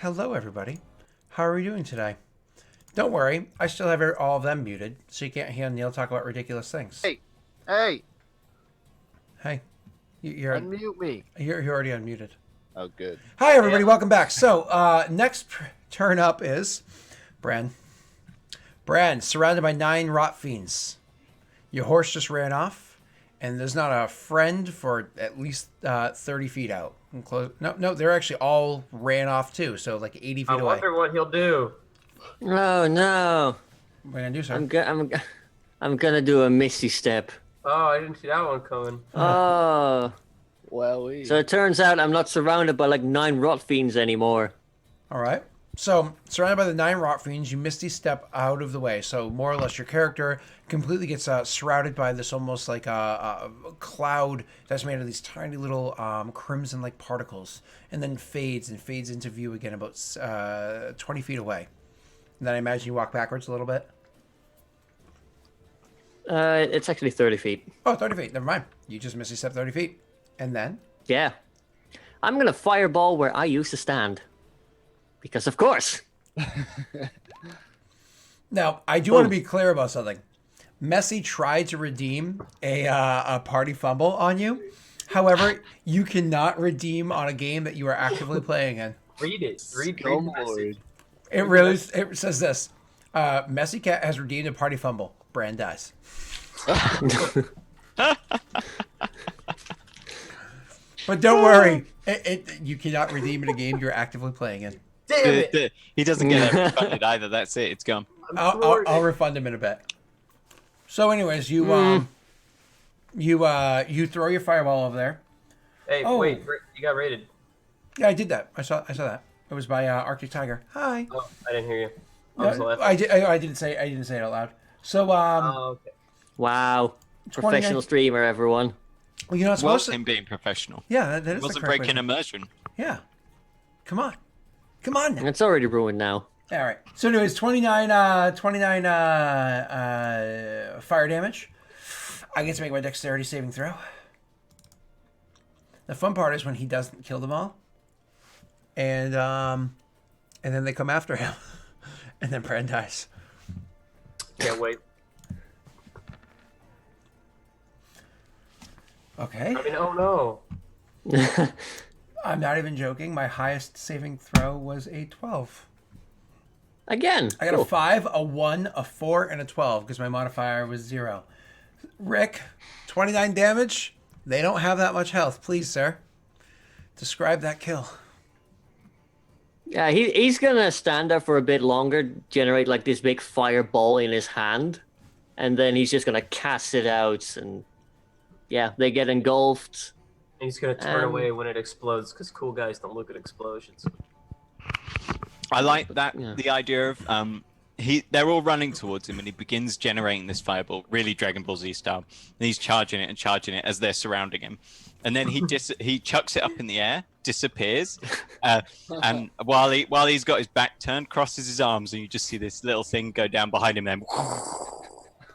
Hello, everybody. How are you doing today? Don't worry, I still have all of them muted, so you can't hear Neil talk about ridiculous things. Hey, Hey, you're unmute me. you're already unmuted. Oh, good. Hi, everybody. Welcome back. So, next turn up is Bran. Bran, surrounded by 9 rot fiends. Your horse just ran off, and there's not a friend for at least 30 feet out. No, they're actually all ran off too, so like 80 feet I away. wonder what he'll do. Oh no! What are you gonna do, sir? I'm gonna do a misty step. Oh, I didn't see that one coming. Oh, Well, so it turns out I'm not surrounded by like 9 rot fiends anymore. All right. So, surrounded by the 9 rot fiends, you misty step out of the way. So, more or less, your character completely gets shrouded by this almost like a cloud that's made of these tiny little crimson-like particles, and then fades into view again about 20 feet away. And then I imagine you walk backwards a little bit. It's actually 30 feet. Oh, 30 feet. Never mind. You just misty step 30 feet. And then? Yeah. I'm gonna fireball where I used to stand. Because of course. Now, I do want to be clear about something. Messi tried to redeem a party fumble on you. However, you cannot redeem on a game that you are actively playing in. Read it. Read Come the message. It says this. Messi Cat has redeemed a party fumble. Bran dies. But don't worry. You cannot redeem in a game you're actively playing in. Damn it! He doesn't get it refunded either. That's it. It's gone. I'll refund him in a bit. So, anyways, you throw your fireball over there. Hey, Oh. wait. You got raided. Yeah, I did that. I saw that. It was by Arctic Tiger. Hi. Oh, I didn't hear you. I was left. I didn't say it out loud. So Oh, okay. Wow. 29 Professional streamer, everyone. well, you're not Well, supposed to. him being professional. Yeah, that is Wasn't the correct breaking way. immersion. Yeah. Come on now. It's already ruined now. All right. So, anyways, 29 fire damage. I get to make my dexterity saving throw. The fun part is when he doesn't kill them all, and then they come after him, and then Bran dies. Can't wait. Okay. I mean, oh no. I'm not even joking. My highest saving throw was a 12. Again. I got cool. a 5, a 1, a 4, and a 12 because my modifier was 0. Rick, 29 damage. They don't have that much health. Please, sir. Describe that kill. Yeah, he's gonna stand there for a bit longer, generate like this big fireball in his hand, and then he's just gonna cast it out, and yeah, they get engulfed. He's gonna turn away when it explodes because cool guys don't look at explosions. I like that. Yeah. The idea of they're all running towards him, and he begins generating this fireball, really Dragon Ball Z style. And he's charging it as they're surrounding him, and then he chucks it up in the air, disappears, and while he's got his back turned, crosses his arms, and you just see this little thing go down behind him. Then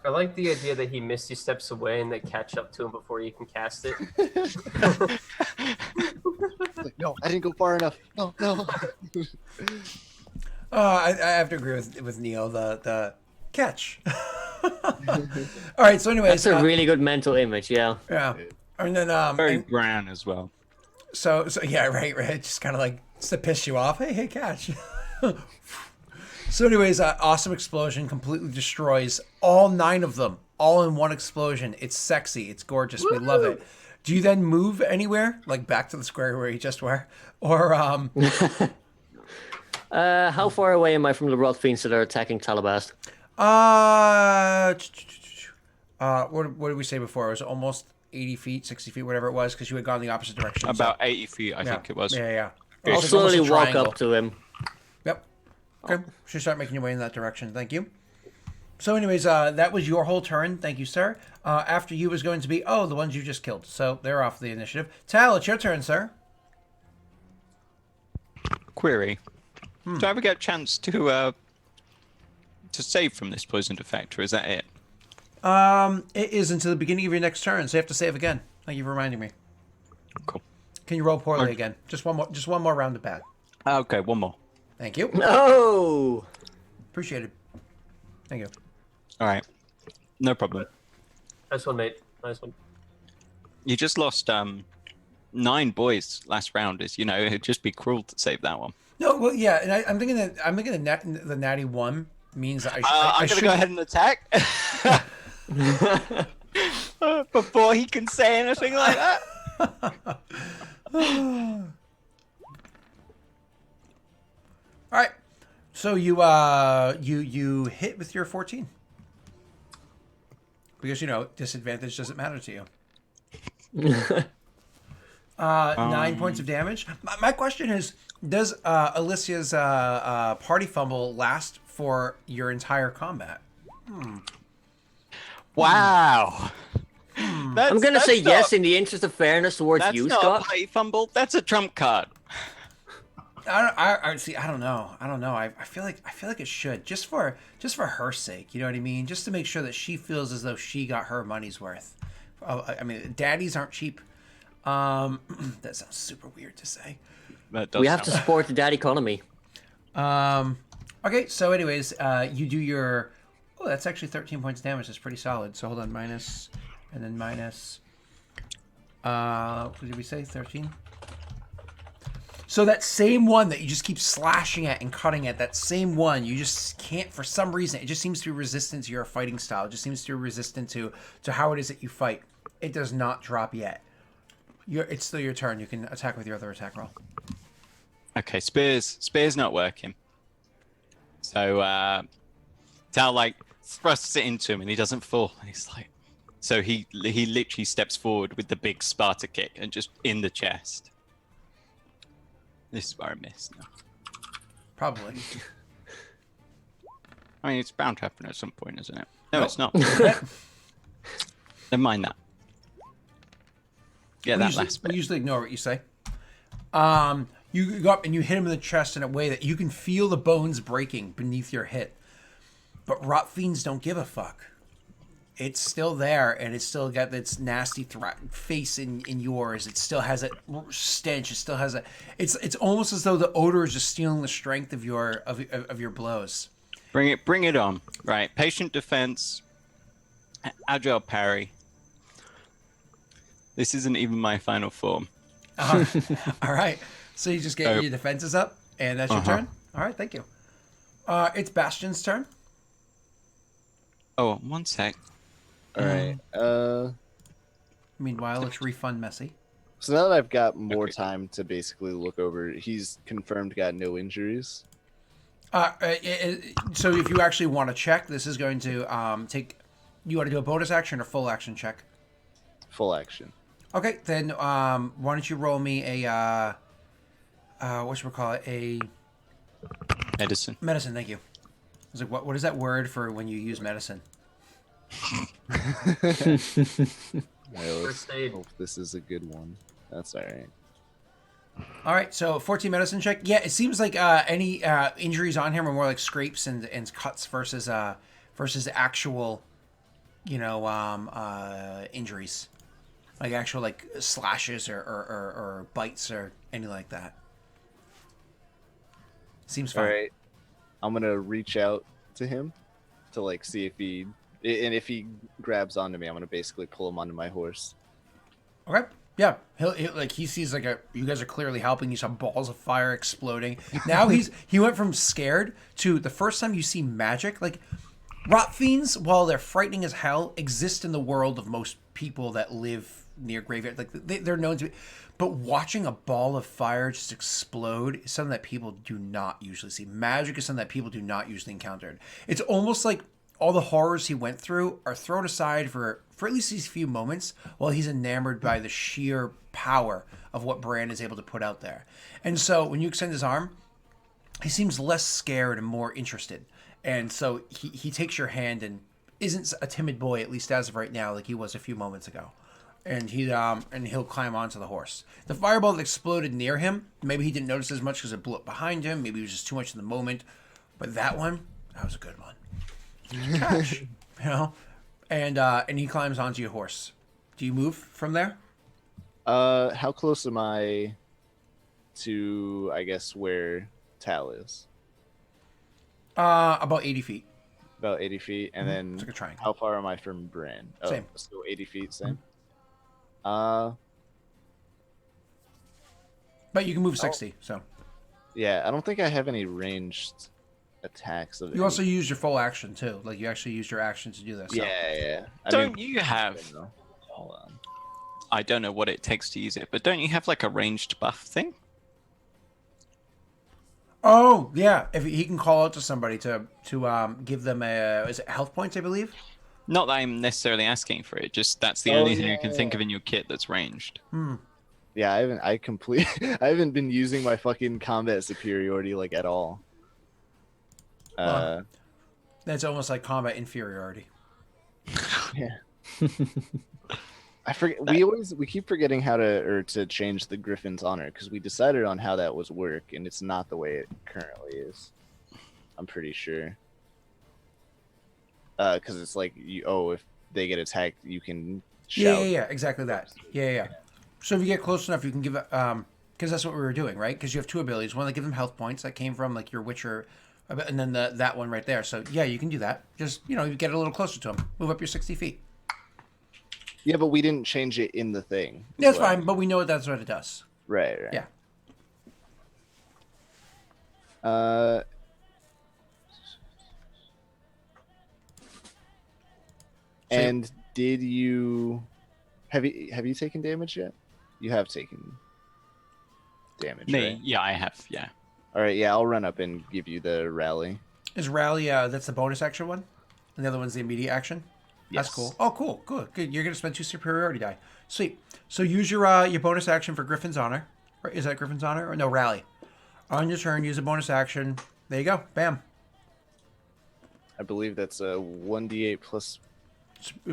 I like the idea that he misty steps away and they catch up to him before he can cast it. Like, no, I didn't go far enough. No. I have to agree with Neil. The catch. All right. So, anyways, That's a really good mental image, yeah. yeah. And then very and- Bran as well. so yeah, right. Just kind of like just to piss you off. Hey, catch. So, anyways, awesome explosion completely destroys all 9 of them, all in one explosion. It's sexy. It's gorgeous. We love it. Do you then move anywhere, like back to the square where you just were, or How far away am I from the rot fiends that are attacking Talabast? what did we say before? It was almost 80 feet, 60 feet, whatever it was, because you had gone the opposite direction. About 80 feet, I yeah. think it was. Yeah. I'll It's almost slowly a walk triangle. up to him. Yep. Okay. Should start making your way in that direction. Thank you. So, anyways, that was your whole turn. Thank you, sir. After you was going to be the ones you just killed. So they're off the initiative. Tal, it's your turn, sir. Query: do I ever get a chance to save from this poisoned effect, or is that it? It is until the beginning of your next turn, so you have to save again. Thank you for reminding me. Cool. Can you roll poorly again? Just one more round of bad. Okay, one more. Thank you. No. Appreciate it. Thank you. All right, no problem. Nice one, mate. Nice one. You just lost 9 boys last round. Is it'd just be cruel to save that one. No, well, yeah, and I'm thinking the natty one means that I'm gonna go ahead and attack before he can say anything like that. All right. So you you hit with your 14 because disadvantage doesn't matter to you. 9 points of damage. My question is, does Alicia's party fumble last for your entire combat? Wow. I'm gonna say yes in the interest of fairness towards That's you, not Scott. a party fumble. That's a trump card. I see. I don't know. I feel like it should just for her sake. You know what I mean? Just to make sure that she feels as though she got her money's worth. I mean, daddies aren't cheap. That sounds super weird to say. That does We have to sound- support the dad economy. Okay. So, anyways, you do your. Oh, that's actually 13 points of damage. That's pretty solid. So hold on, minus, and then minus. What did we say? 13. So that same one that you just keep slashing at and cutting at, that same one, you just can't, for some reason, it just seems to be resistant to your fighting style. It just seems to be resistant to how it is that you fight. It does not drop yet. It's still your turn. You can attack with your other attack roll. Okay, spear's not working. So Tal thrusts it into him and he doesn't fall. And he's like, so he literally steps forward with the big Sparta kick and just in the chest. This is where I missed now. Probably. I mean, it's bound to happen at some point, isn't it? No, Nope. it's not. Never mind that. Yeah, that last We bit. usually ignore what you say. You go up and you hit him in the chest in a way that you can feel the bones breaking beneath your hit. But rot fiends don't give a fuck. It's still there, and it's still got its nasty face in yours. It still has that stench. It still has a. It's almost as though the odor is just stealing the strength of your blows. Bring it on. Right, patient defense, agile parry. This isn't even my final form. All right, so you just get your defenses up, and that's your turn. All right, thank you. It's Bastion's turn. Oh, one sec. All right. Meanwhile, let's refund Messi. So now that I've got more Okay. time to basically look over, he's confirmed got no injuries. So if you actually want to check, this is going to take. You want to do a bonus action or full action check? Full action. Okay, then why don't you roll me a whatchamacallit, a Edison. medicine? Thank you. I was like, what is that word for when you use medicine? Well, let's First aid. hope this is a good one. That's all right. All right, so 14 medicine check. Yeah, it seems like any injuries on him are more like scrapes and cuts versus actual, injuries, like actual like slashes or bites or anything like that. Seems All fine. right. I'm gonna reach out to him to see if he grabs onto me. I'm gonna basically pull him onto my horse. Okay. Yeah, he'll he sees you guys are clearly helping. You saw balls of fire exploding. Now he went from scared to the first time you see magic. Like rot fiends, while they're frightening as hell, exist in the world of most people that live near graveyard. Like they're known to be, but watching a ball of fire just explode is something that people do not usually see. Magic is something that people do not usually encounter. It's almost like all the horrors he went through are thrown aside for at least these few moments while he's enamored by the sheer power of what Bran is able to put out there. And so when you extend his arm, he seems less scared and more interested. And so he takes your hand and isn't a timid boy, at least as of right now, like he was a few moments ago. And he'll climb onto the horse. The fireball that exploded near him, maybe he didn't notice as much because it blew up behind him. Maybe it was just too much in the moment. But that was a good one. Catch, and he climbs onto your horse. Do you move from there? How close am I to, I guess, where Tal is? About 80 feet. About 80 feet, and then It's like a triangle. how far am I from Bran? Oh, Same. So 80 feet, same. But you can move 60, so. Yeah, I don't think I have any ranged attacks of You any- also use your full action, too. Like, you actually used your action to do this. So. Yeah. Don't you have? Hold on. I don't know what it takes to use it, but don't you have like a ranged buff thing? Oh, yeah. If he can call out to somebody to give them is it health points, I believe? Not that I'm necessarily asking for it. Just that's the Oh, only thing I can yeah. think of in your kit that's ranged. Yeah, I haven't been using my fucking combat superiority like at all. Well, That's almost like combat inferiority. Yeah. I forget. We keep forgetting how to change the Griffin's honor because we decided on how that was work, and it's not the way it currently is. I'm pretty sure. Because it's like if they get attacked, you can shout. Yeah, exactly that. Yeah. So if you get close enough, you can give it because that's what we were doing, right? Because you have two abilities. One that give them health points that came from like your Witcher, and then that one right there. So yeah, you can do that. Just you get a little closer to them. Move up your 60 feet. Yeah, but we didn't change it in the thing. That's Well, fine, but we know that's what it does. Right. Yeah. And did you have you taken damage yet? You have taken damage. Me? Right? Yeah, I have. Yeah. All right. Yeah, I'll run up and give you the rally. Is rally that's the bonus action one, and the other one's the immediate action. That's Yes. cool. Oh, cool. Good. You're gonna spend 2 superiority die. Sweet. So use your bonus action for Griffin's Honor. Right? Is that Griffin's Honor or no rally? On your turn, use a bonus action. There you go. Bam. I believe that's a 1d8 plus.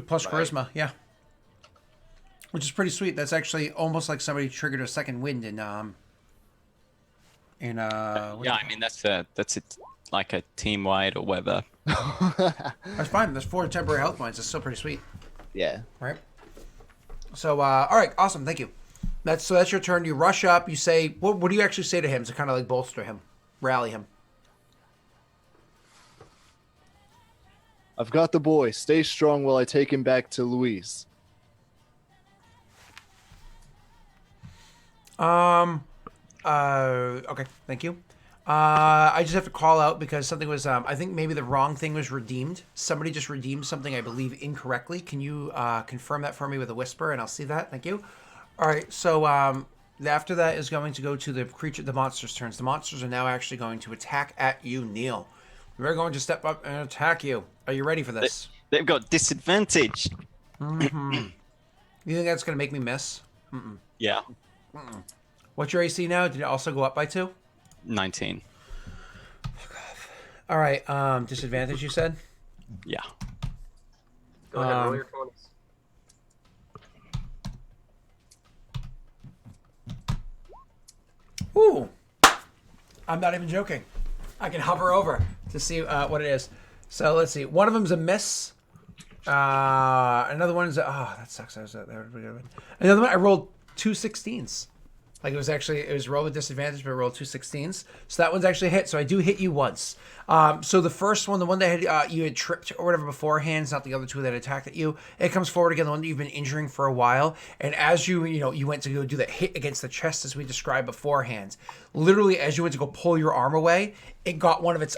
Plus Right. charisma. Yeah. Which is pretty sweet. That's actually almost like somebody triggered a second wind in Yeah, I mean that's like a team wide or whatever. That's fine. There's 4 temporary health points. That's still pretty sweet, Yeah. right? So all right, awesome. Thank you. That's your turn. You rush up. You say, what do you actually say to him to kind of like bolster him, rally him? I've got the boy. Stay strong while I take him back to Luis. Okay, thank you. I just have to call out because something was, I think maybe the wrong thing was redeemed. Somebody just redeemed something, I believe, incorrectly. Can you confirm that for me with a whisper, and I'll see that? Thank you. All right, so after that is going to go to the monster's turns. The monsters are now actually going to attack at you, Neil. We're going to step up and attack you. Are you ready for this? They've got disadvantage. You think that's going to make me miss? Yeah. What's your AC now? Did it also go up by 2? 19. All right, disadvantage, you said? Yeah. Go ahead, roll your 20s. Ooh. I'm not even joking. I can hover over to see what it is. So let's see. One of them's a miss. Another one's that sucks. Another one I rolled 2 16s. Like it was rolled with disadvantage, but I rolled 2 16s. So that one's actually a hit. So I do hit you once. So the first one, the one that had, you had tripped or whatever beforehand, is not the other two that attacked at you. It comes forward again, the one that you've been injuring for a while. And as you went to go do that hit against the chest as we described beforehand, literally as you went to go pull your arm away, it got one of its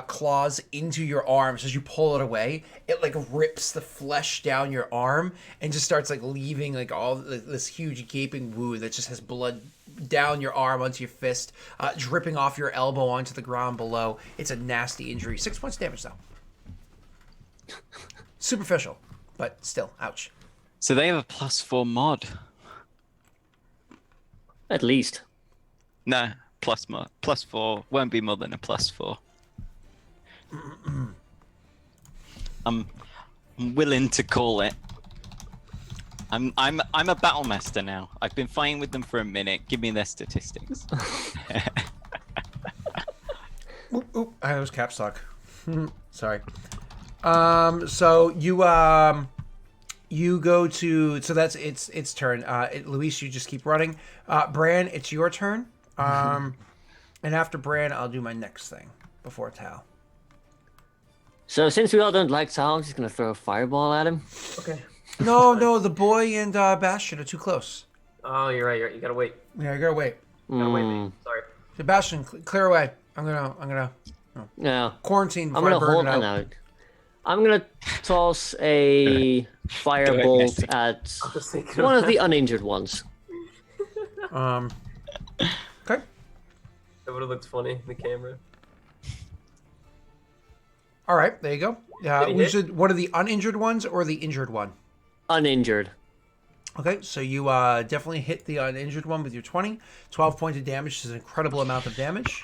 claws into your arm. So as you pull it away, it like rips the flesh down your arm and just starts like leaving like all this huge gaping wound that just has blood down your arm onto your fist, dripping off your elbow onto the ground below. It's a nasty injury. 6 points damage though. Superficial, but still, ouch. So they have a +4 mod. At least. No, +4 won't be more than a +4. I'm willing to call it. I'm a battle master now. I've been fighting with them for a minute. Give me their statistics. Oop, I was caps lock. Sorry. So you go to, so that's its turn. Luis, you just keep running. Bran, it's your turn. And after Bran, I'll do my next thing before Tal. So since we all don't like Tal, I'm just gonna throw a fireball at him. Okay. No, the boy and Bastion are too close. Oh, you're right. You gotta wait. Yeah, you gotta wait. Gotta wait. Mate. Sorry. Sebastian, clear away. I'm gonna No, quarantine I'm before gonna I burn hold it on out. out. I'm gonna toss a firebolt Messi. at I was thinking one of that. the uninjured ones. Okay. That would have looked funny in the camera. All right, there you go. Did he We hit? should. What are the uninjured ones or the injured one? Uninjured. Okay, so you definitely hit the uninjured one with your 20. 12 points of damage is an incredible amount of damage.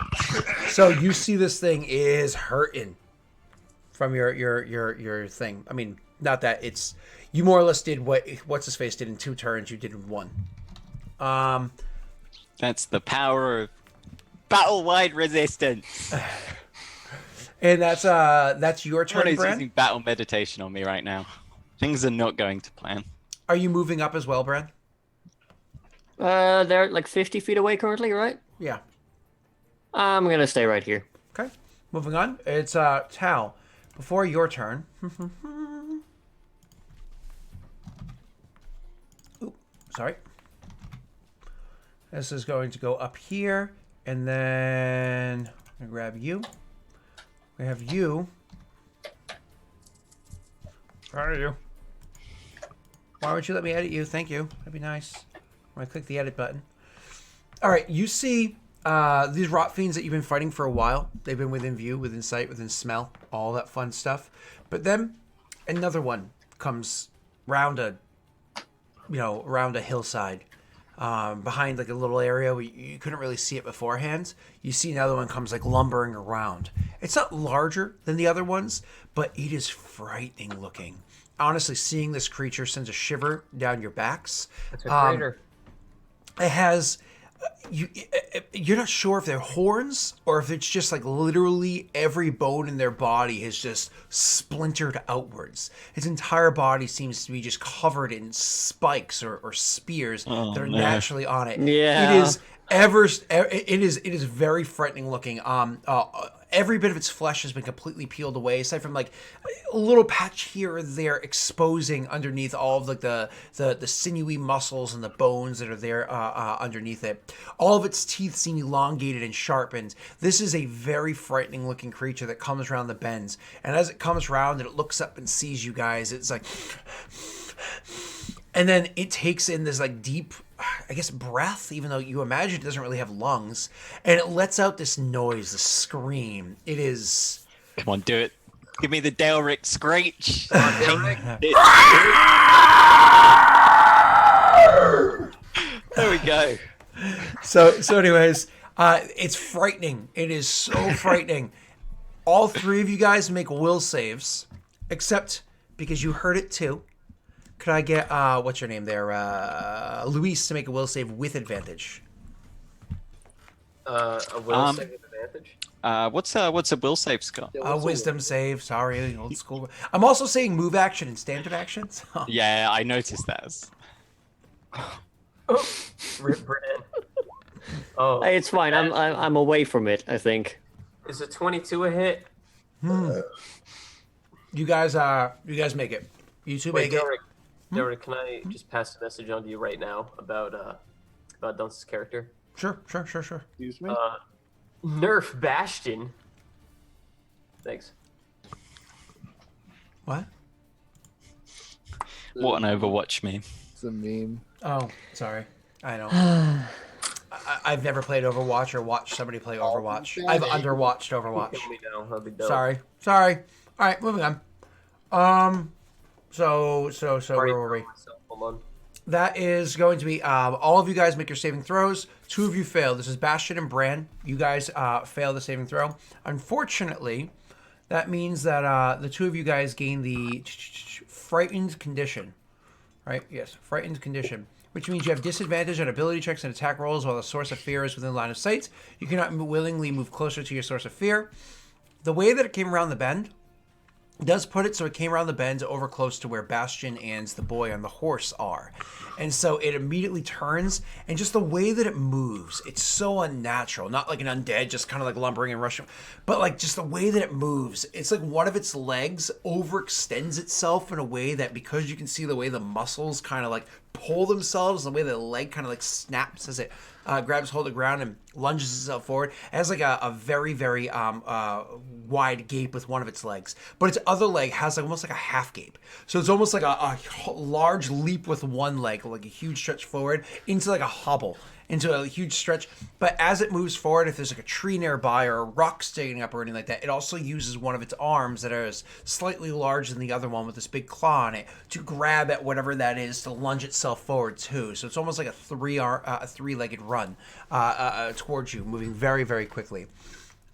So you see this thing is hurting from your thing. I mean, not that it's you more or less did what's his face did in 2 turns. You did in 1. That's the power of battle-wide resistance. And that's your turn, Everybody's Bran. using battle meditation on me right now. Things are not going to plan. Are you moving up as well, Bran? They're like 50 feet away currently, right? Yeah. I'm gonna stay right here. Okay. Moving on. It's Tal. Before your turn. Ooh, sorry. This is going to go up here, and then I'm gonna grab you. We have you. Where are you? Why would you let me edit you? Thank you. That'd be nice. I'm gonna click the edit button. All right, you see these rot fiends that you've been fighting for a while. They've been within view, within sight, within smell, all that fun stuff. But then another one comes around a hillside, behind like a little area where you couldn't really see it beforehand. You see another one comes like lumbering around. It's not larger than the other ones, but it is frightening looking. Honestly, seeing this creature sends a shiver down your backs. That's a crater. It has you're not sure if they're horns or if it's just like literally every bone in their body is just splintered outwards. Its entire body seems to be just covered in spikes or spears that are naturally on it. Yeah. It is very frightening looking. Every bit of its flesh has been completely peeled away, aside from like a little patch here or there exposing underneath all of like the sinewy muscles and the bones that are there underneath it. All of its teeth seem elongated and sharpened. This is a very frightening looking creature that comes around the bends, and as it comes around and it looks up and sees you guys, it's like, and then it takes in this like deep, I guess, breath, even though you imagine it doesn't really have lungs, and it lets out this noise, this scream. It is. Come on, do it. Give me the Daelric screech. There we go. So anyways, it's frightening. It is so frightening. All 3 of you guys make will saves, except because you heard it too. Could I get what's your name there, Luis, to make a will save with advantage? A will save with advantage. What's a will save, Scott? Wisdom save. Sorry, old school. I'm also saying move action and standard action. So. Yeah, I noticed that. Rip Bran. Oh, Hey, it's fine. I'm away from it, I think. is a 22 a hit? You guys make it. You two Wait, make it. Daelric, can I just pass a message on to you right now about Dunce's character? Sure. Excuse me. Nerf Bastion. Thanks. What? What an Overwatch meme. It's a meme. Oh, sorry. I don't. I've never played Overwatch or watched somebody play Overwatch. I've underwatched Overwatch. Kill me now. That'd be dope. Sorry. All right, moving on. So where were we? Myself. Hold on. That is going to be all of you guys make your saving throws. 2 of you fail. This is Bastion and Bran. You guys fail the saving throw. Unfortunately, that means that the 2 of you guys gain the frightened condition. Right? Yes, frightened condition. Which means you have disadvantage on ability checks and attack rolls while the source of fear is within line of sight. You cannot willingly move closer to your source of fear. The way that it came around the bend does put it so it came around the bend over close to where Bastion and the boy on the horse are. And so it immediately turns, and just the way that it moves, it's so unnatural. Not like an undead, just kind of like lumbering and rushing, but like just the way that it moves. It's like one of its legs overextends itself in a way that, because you can see the way the muscles kind of like pull themselves, the way the leg kind of like snaps as it grabs hold of the ground and lunges itself forward. It has like a very, very wide gape with one of its legs, but its other leg has like almost like a half gape. So it's almost like a large leap with one leg, like a huge stretch forward into like a hobble, into a huge stretch. But as it moves forward, if there's like a tree nearby or a rock sticking up or anything like that, it also uses one of its arms that is slightly larger than the other one with this big claw on it to grab at whatever that is to lunge itself forward too. So it's almost like a three-legged run towards you, moving very, very quickly.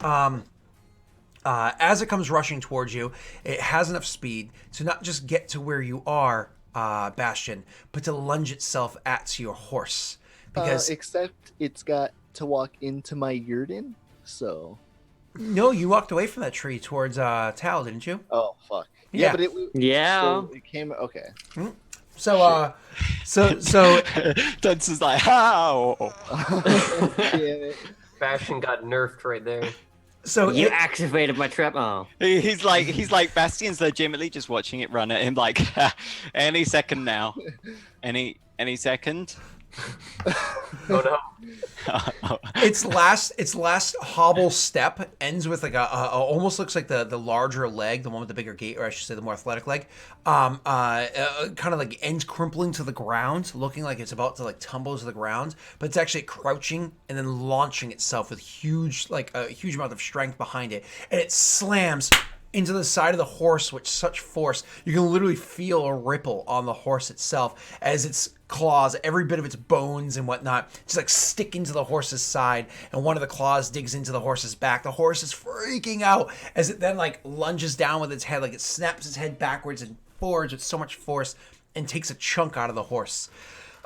As it comes rushing towards you, it has enough speed to not just get to where you are, Bastion, but to lunge itself at your horse. Because except it's got to walk into my Yurden, so. No, you walked away from that tree towards Tal, didn't you? Oh fuck. Yeah. But so it came. Okay. So Dunce is like, how? Damn it. Bastion got nerfed right there. So You activated my trap. Oh. He's like Bastion's legitimately just watching it run at him like any second now. Any second. Oh no. its last hobble step ends with like a almost looks like the larger leg, the one with the bigger gait, or I should say the more athletic leg, kind of like ends crimpling to the ground, looking like it's about to like tumble to the ground, but it's actually crouching and then launching itself with a huge amount of strength behind it, and it slams into the side of the horse with such force you can literally feel a ripple on the horse itself as its claws, every bit of its bones and whatnot, just like stick into the horse's side, and one of the claws digs into the horse's back. The horse is freaking out as it then like lunges down with its head, like it snaps its head backwards and forwards with so much force and takes a chunk out of the horse.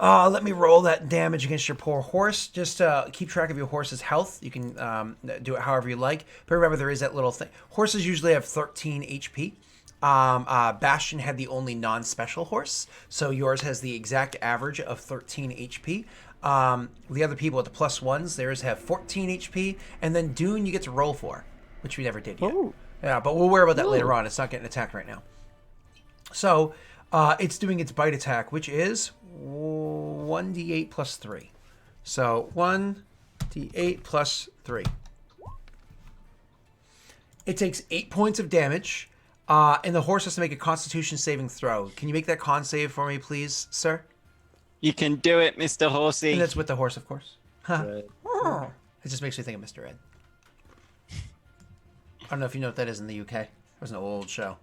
Let me roll that damage against your poor horse. Just keep track of your horse's health. You can do it however you like. But remember, there is that little thing. Horses usually have 13 HP. Bastion had the only non-special horse, so yours has the exact average of 13 HP. The other people with the plus ones, theirs have 14 HP. And then Dune, you get to roll for, which we never did yet. Ooh. Yeah, but we'll worry about that later on. It's not getting attacked right now. So it's doing its bite attack, which is 1d8 plus 3. So 1d8 plus 3. It takes 8 points of damage, and the horse has to make a Constitution saving throw. Can you make that con save for me, please, sir? You can do it, Mr. Horsey. And that's with the horse, of course. Right. It just makes me think of Mr. Ed. I don't know if you know what that is in the UK. It was an old show.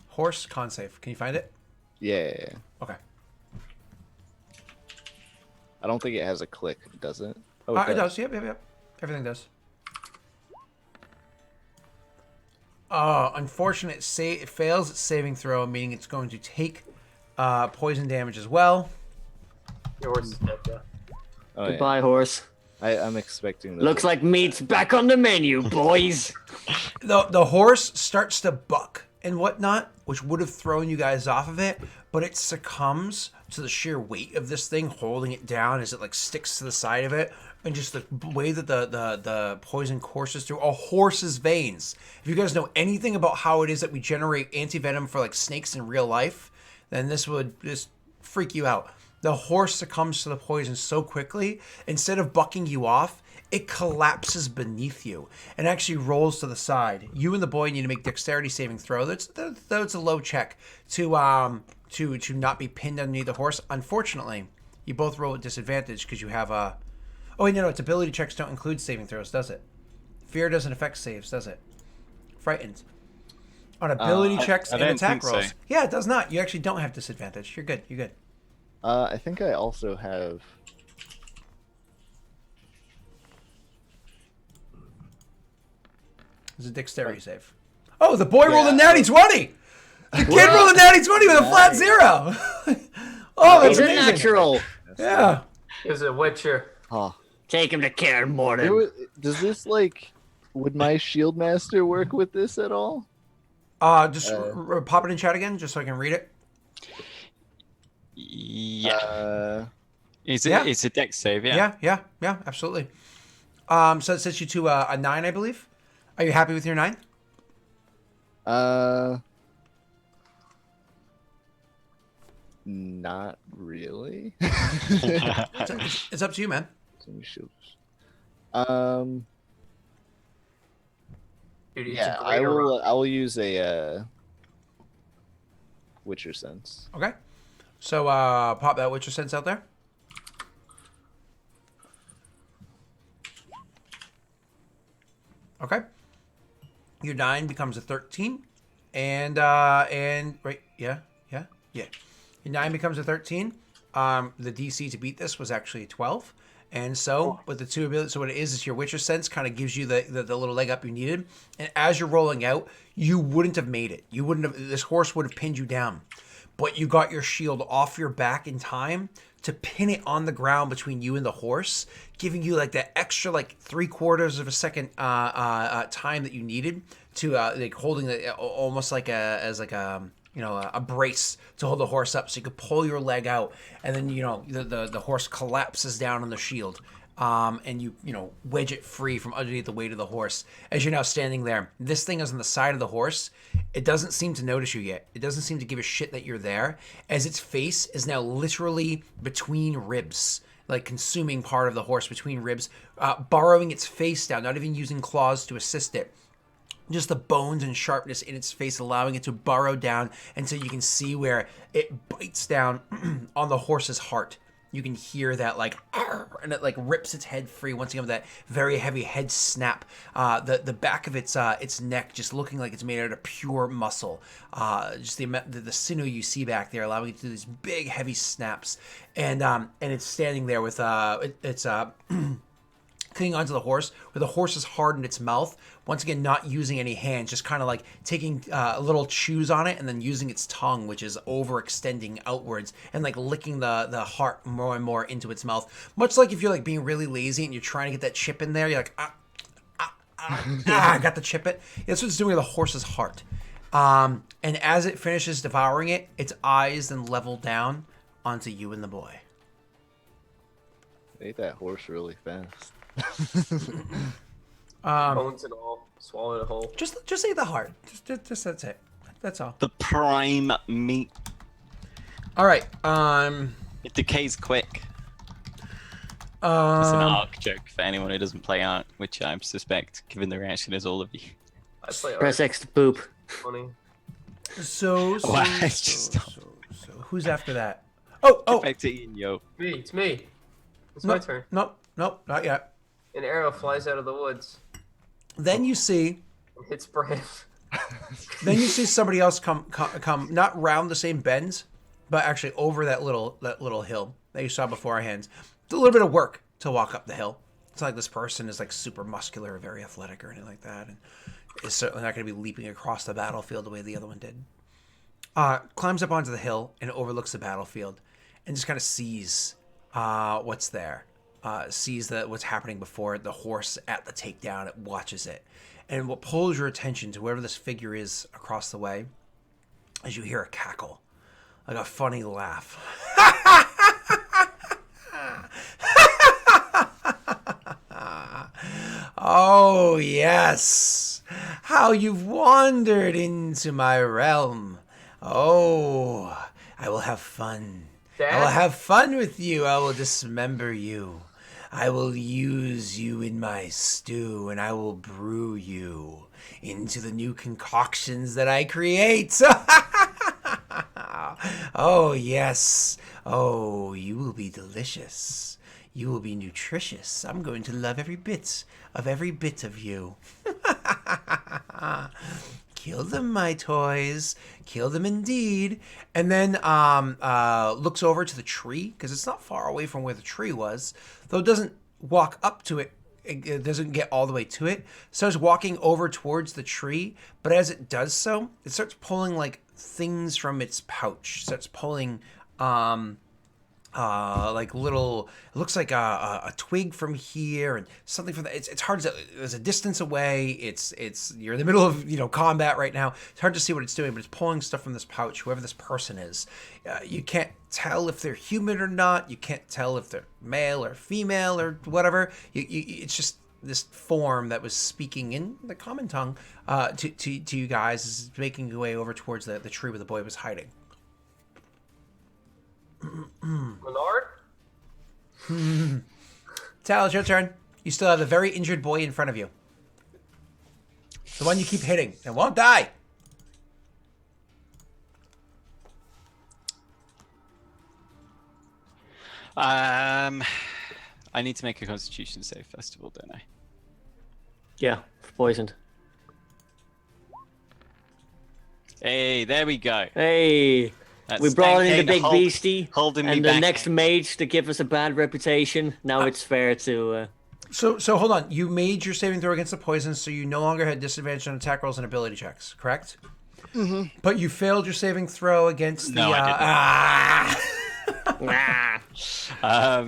Horse con save. Can you find it? Yeah. Okay. I don't think it has a click, does it? Oh, It does. Yep. Everything does. Unfortunate. It fails its saving throw, meaning it's going to take poison damage as well. Your horse is dead, yeah. Oh, yeah. Goodbye, horse. I'm expecting. Looks like meat's back on the menu, boys. The horse starts to buck and whatnot, which would have thrown you guys off of it, but it succumbs to the sheer weight of this thing holding it down as it like sticks to the side of it, and just the way that the poison courses through a horse's veins. If you guys know anything about how it is that we generate anti-venom for like snakes in real life, then this would just freak you out. The horse succumbs to the poison so quickly, instead of bucking you off, it collapses beneath you and actually rolls to the side. You and the boy need to make dexterity saving throw. That's a low check to not be pinned underneath the horse. Unfortunately, you both roll at disadvantage because you have a. Oh wait, no, its ability checks don't include saving throws, does it? Fear doesn't affect saves, does it? Frightened. On ability checks I and don't attack think rolls. so. Yeah, it does not. You actually don't have disadvantage. You're good. You're good. I think I also have. It's a dexterity save. Oh, the boy rolled a natty 20! The kid rolled a natty 20 with a flat 0! Oh, that's He's a amazing. natural. Yeah. He was a Witcher. Oh. Take him to Cairn Morton. Does this would my shield master work with this at all? Just pop it in chat again, just so I can read it. Yeah. It's yeah. It's a dex save. Yeah. Yeah, absolutely. So it sets you to a 9, I believe. Are you happy with your 9? Not really. It's up to you, man. Dude, it's Yeah, a I greater will. rock. I will use a Witcher sense. Okay. So pop that Witcher sense out there. Okay. Your 9 becomes a 13. And right, yeah. Your 9 becomes a 13. The DC to beat this was actually a 12. And so, with the 2 abilities, so what it is your Witcher sense kind of gives you the little leg up you needed. And as you're rolling out, you wouldn't have made it. You wouldn't have. This horse would have pinned you down, but you got your shield off your back in time to pin it on the ground between you and the horse, giving you like that extra like 3/4 of a second time that you needed to like holding it almost like a brace to hold the horse up, so you could pull your leg out, and then the horse collapses down on the shield, and you wedge it free from underneath the weight of the horse. As you're now standing there, this thing is on the side of the horse. It doesn't seem to notice you yet. It doesn't seem to give a shit that you're there, as its face is now literally between ribs, like consuming part of the horse between ribs, burrowing its face down, not even using claws to assist it. Just the bones and sharpness in its face, allowing it to burrow down until you can see where it bites down on the horse's heart. You can hear that like, and it like rips its head free once again with that very heavy head snap. The back of its neck just looking like it's made out of pure muscle. Just the sinew you see back there, allowing it to do these big heavy snaps. And it's standing there with clinging onto the horse, where the horse is hard in its mouth. Once again, not using any hands, just kind of like taking little chews on it and then using its tongue, which is overextending outwards and like licking the heart more and more into its mouth. Much like if you're like being really lazy and you're trying to get that chip in there, you're like, I got the chip it. That's what it's doing with the horse's heart. And as it finishes devouring it, its eyes then level down onto you and the boy. Ate that horse really fast. Bones and all, swallowed it whole. Just eat the heart. Just that's it. That's all. The prime meat. All right. It decays quick. It's an Ark joke for anyone who doesn't play Ark, which I suspect, given the reaction, is all of you. I play Press X to poop. funny. So Wow, it's just- who's after that? Oh, Back to Ian, yo. It's me. It's no, my turn. Nope, not yet. An arrow flies out of the woods Then you see and hits Bran. somebody else come not round the same bends, but actually over that little hill that you saw beforehand. It's a little bit of work to walk up the hill. It's not like this person is like super muscular or very athletic or anything like that, and is certainly not going to be leaping across the battlefield the way the other one did. Climbs up onto the hill and overlooks the battlefield, and just kind of sees what's there. Sees what's happening before the horse at the takedown. It watches it, and what pulls your attention to wherever this figure is across the way, is you hear a cackle, like a funny laugh. Oh yes, how you've wandered into my realm. Oh, I will have fun. Dad? I will have fun with you. I will dismember you. I will use you in my stew, and I will brew you into the new concoctions that I create. Oh, yes. Oh, you will be delicious. You will be nutritious. I'm going to love every bit of you. Kill them, my toys. Kill them indeed. And then looks over to the tree, because it's not far away from where the tree was, though it doesn't walk up to it. It doesn't get all the way to it. Starts walking over towards the tree, but as it does so, it starts pulling like things from its pouch. Starts pulling like little. It looks like a twig from here and something from that. It's hard to. There's a distance away. It's you're in the middle of combat right now. It's hard to see what it's doing, but it's pulling stuff from this pouch. Whoever this person is, you can't tell if they're human or not. You can't tell if they're male or female or whatever. It's just this form that was speaking in the common tongue to you guys is making your way over towards the tree where the boy was hiding. Menard? Tal, it's your turn. You still have the very injured boy in front of you. The one you keep hitting and won't die. I need to make a Constitution save first of all, don't I? Yeah, poisoned. Hey, there we go. Hey, That's we brought in the Stan big Kane beastie holding me and the back. next mage to give us a bad reputation. Now it's fair to. So hold on. You made your saving throw against the poison, so you no longer had disadvantage on attack rolls and ability checks, correct? Mm-hmm. But you failed your saving throw against the. No, I Ah.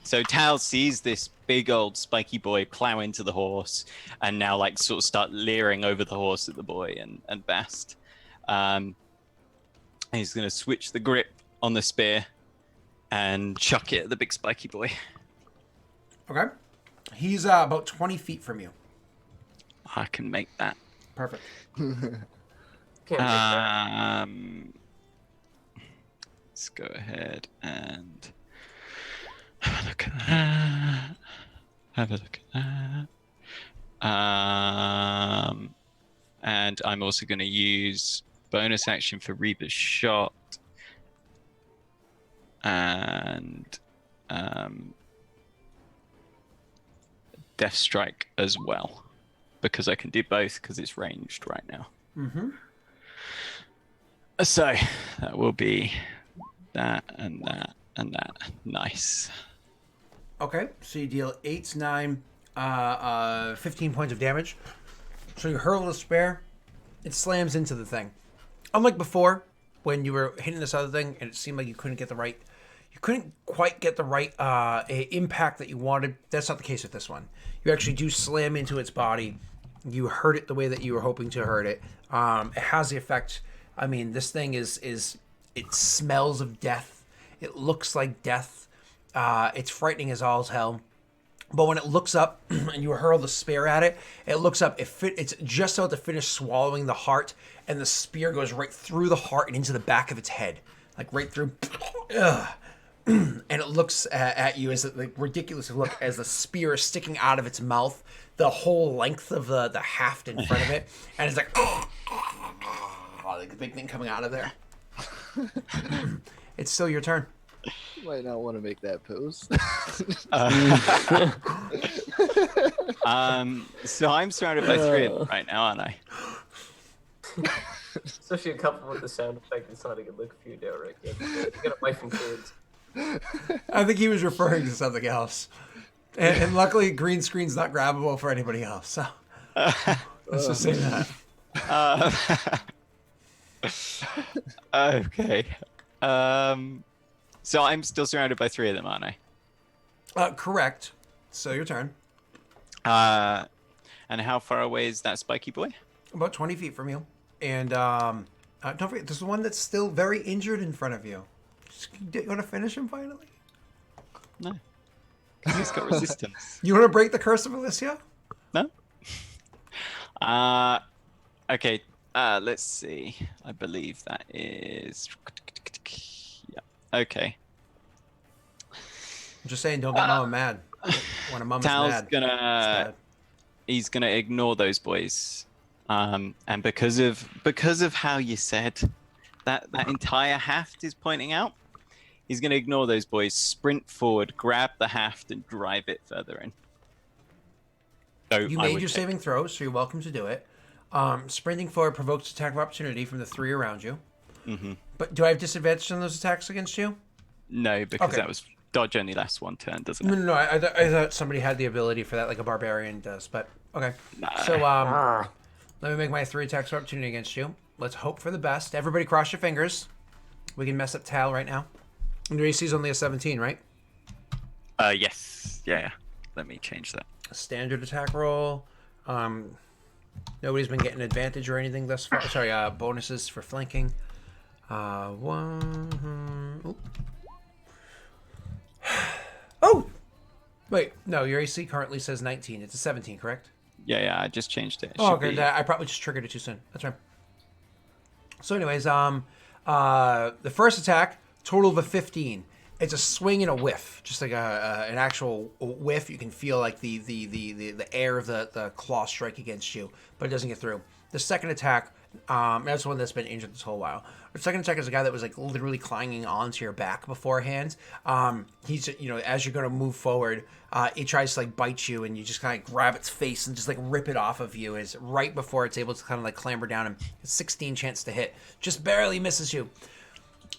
So Tal sees this big old spiky boy plow into the horse, and now like sort of start leering over the horse at the boy and Bast. He's gonna switch the grip on the spear and chuck it at the big spiky boy. Okay. He's about 20 feet from you. I can make that. Perfect. Can't make that. Let's go ahead and have a look at that. Have a look at that. And I'm also going to use bonus action for Reaper's Shot. And Death Strike as well. Because I can do both because it's ranged right now. Mm-hmm. So that will be that and that and that. Nice. Okay, so you deal 8, 9, 15 points of damage. So you hurl the spear, it slams into the thing. Unlike before, when you were hitting this other thing and it seemed like you couldn't quite get the right impact that you wanted. That's not the case with this one. You actually do slam into its body. You hurt it the way that you were hoping to hurt it. It has the effect. I mean, this thing it smells of death. It looks like death. It's frightening as all's hell. But when it looks up and you hurl the spear at it, it looks up. It's just about to finish swallowing the heart, and the spear goes right through the heart and into the back of its head, like right through. And it looks at you as a ridiculous look as the spear is sticking out of its mouth, the whole length of the haft in front of it, and it's like, like a big thing coming out of there. It's still your turn. You might not want to make that pose. So I'm surrounded by 3 of them right now, aren't I? Especially a couple with the sound effect. It's not a good look for you, Daelric. You got a wife and kids. I think he was referring to something else. And luckily, green screen's not grabbable for anybody else. So let's just say that. Okay. So I'm still surrounded by 3 of them, aren't I? Correct. So your turn. And how far away is that spiky boy? About 20 feet from you. And don't forget, there's one that's still very injured in front of you. You want to finish him finally? No. He's got resistance. You want to break the curse of Alicia? No? Okay. Let's see. I believe that is... Yeah. Okay. I'm just saying, don't get Mama mad. When a mama's Tal's mad, gonna... He's gonna ignore those boys. And because of how you said that entire haft is pointing out, he's gonna ignore those boys, sprint forward, grab the haft, and drive it further in. So you made your saving throw, so you're welcome to do it. Sprinting forward provokes attack of opportunity from the 3 around you. Mm-hmm. But do I have disadvantage on those attacks against you? No, because Okay. that was dodge only lasts 1 turn, doesn't it? No. I thought somebody had the ability for that, like a barbarian does. But okay. No. So let me make my 3 attacks of opportunity against you. Let's hope for the best. Everybody, cross your fingers. We can mess up Tal right now. And your AC is only a 17, right? Yes. Yeah. Let me change that. Standard attack roll. Nobody's been getting advantage or anything thus far. Sorry, bonuses for flanking. One. Oop. Oh! Wait, no, your AC currently says 19. It's a 17, correct? Yeah. I just changed it. It Oh, should okay. be- I probably just triggered it too soon. That's right. So, anyways, the first attack, total of a 15. It's a swing and a whiff, just like an actual whiff. You can feel like the air of the claw strike against you, but it doesn't get through. The second attack, that's the one that's been injured this whole while. The second attack is a guy that was like literally clanging onto your back beforehand. He's, as you're going to move forward, it tries to like bite you, and you just kind of grab its face and just like rip it off of you. Is right before it's able to kind of like clamber down, and 16 chance to hit, just barely misses you.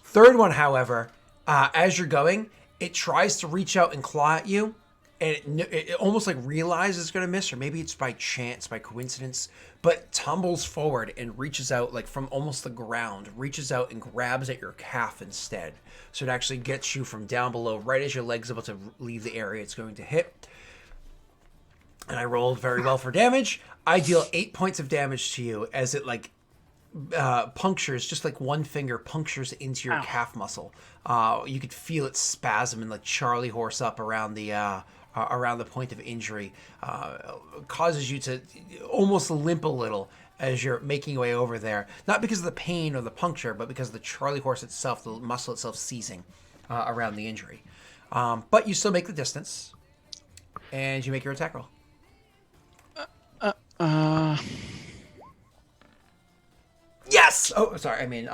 Third one, however, as you're going, it tries to reach out and claw at you, and it almost like realizes it's going to miss, or maybe it's by chance, by coincidence, but tumbles forward and reaches out like from almost the ground, reaches out and grabs at your calf instead. So it actually gets you from down below, right as your leg's about to leave the area it's going to hit. And I rolled very well for damage. I deal 8 points of damage to you as it like punctures, just like one finger punctures into your calf muscle. You could feel it spasm and like Charlie horse up around the point of injury. Causes you to almost limp a little as you're making your way over there. Not because of the pain or the puncture, but because of the Charlie horse itself, the muscle itself seizing around the injury. But you still make the distance, and you make your attack roll. Yes! Oh, sorry. I mean,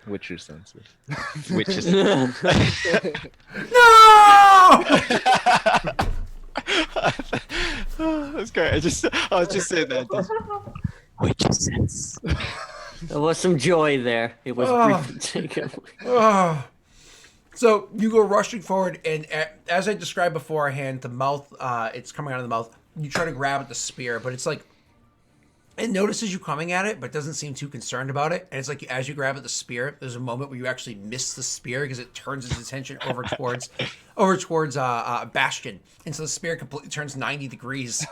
Witcher senses. Which is no! that's great. I was just saying that. Which sense? There was some joy there. It was briefly taken. So you go rushing forward, and as I described beforehand, the mouth, it's coming out of the mouth. You try to grab at the spear, but it's like, it notices you coming at it, but doesn't seem too concerned about it. And it's like as you grab at the spear, there's a moment where you actually miss the spear because it turns its attention over towards Bastion, and so the spear completely turns 90 degrees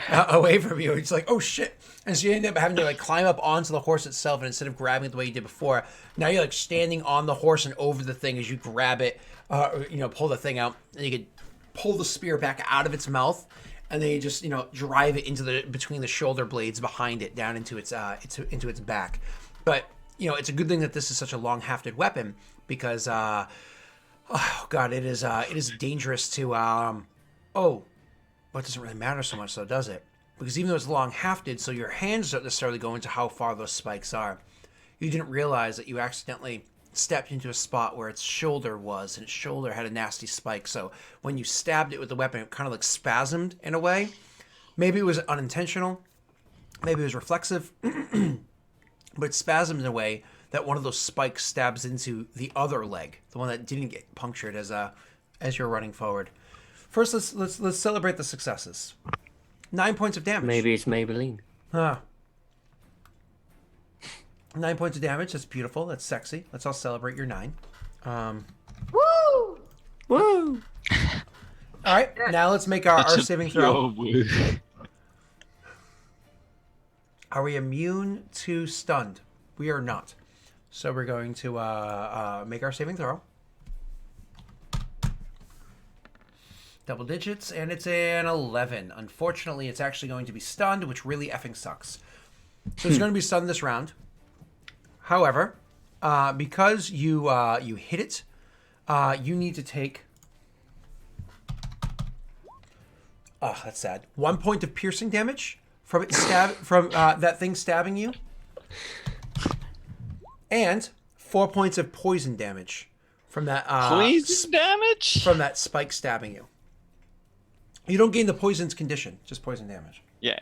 away from you. It's like, oh shit! And so you end up having to like climb up onto the horse itself, and instead of grabbing it the way you did before, now you're like standing on the horse and over the thing as you grab it, pull the thing out, and you can pull the spear back out of its mouth. And then you just, drive it into between the shoulder blades behind it down into its back. But, it's a good thing that this is such a long hafted weapon because, it is dangerous to, it doesn't really matter so much though, does it? Because even though it's long hafted, so your hands don't necessarily go into how far those spikes are. You didn't realize that you accidentally stepped into a spot where its shoulder was, and its shoulder had a nasty spike. So when you stabbed it with the weapon, it kind of like spasmed in a way. Maybe it was unintentional, maybe it was reflexive, but it spasmed in a way that one of those spikes stabs into the other leg, the one that didn't get punctured as you're running forward. First, let's celebrate the successes. 9 points of damage. Maybe it's Maybelline. 9 points of damage. That's beautiful. That's sexy. Let's all celebrate your 9. Woo! Woo! All right. Now let's make our saving throw. Are we immune to stunned? We are not. So we're going to make our saving throw. Double digits, and it's an 11. Unfortunately, it's actually going to be stunned, which really effing sucks. So it's going to be stunned this round. However, because you hit it, you need to take. Oh, that's sad. 1 point of piercing damage from it from that thing stabbing you, and 4 points of poison damage from that poison damage from that spike stabbing you. You don't gain the poison's condition, just poison damage. Yeah.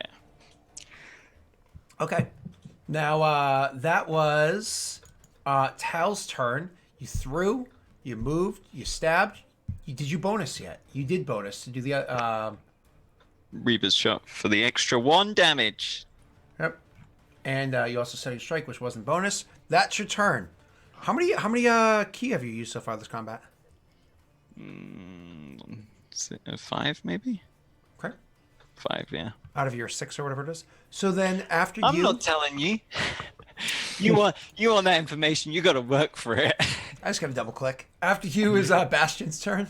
Okay. Now, that was Tal's turn. You threw, you moved, you stabbed. Did you bonus yet? You did bonus to do the... Reaper's shot for the extra 1 damage. Yep. And you also studied strike, which wasn't bonus. That's your turn. How many key have you used so far this combat? 5 maybe. Okay. 5, yeah. Out of your 6 or whatever it is. So then after I'm you, not telling you. You want that information? You got to work for it. I just got to double click. After you is Bastion's turn.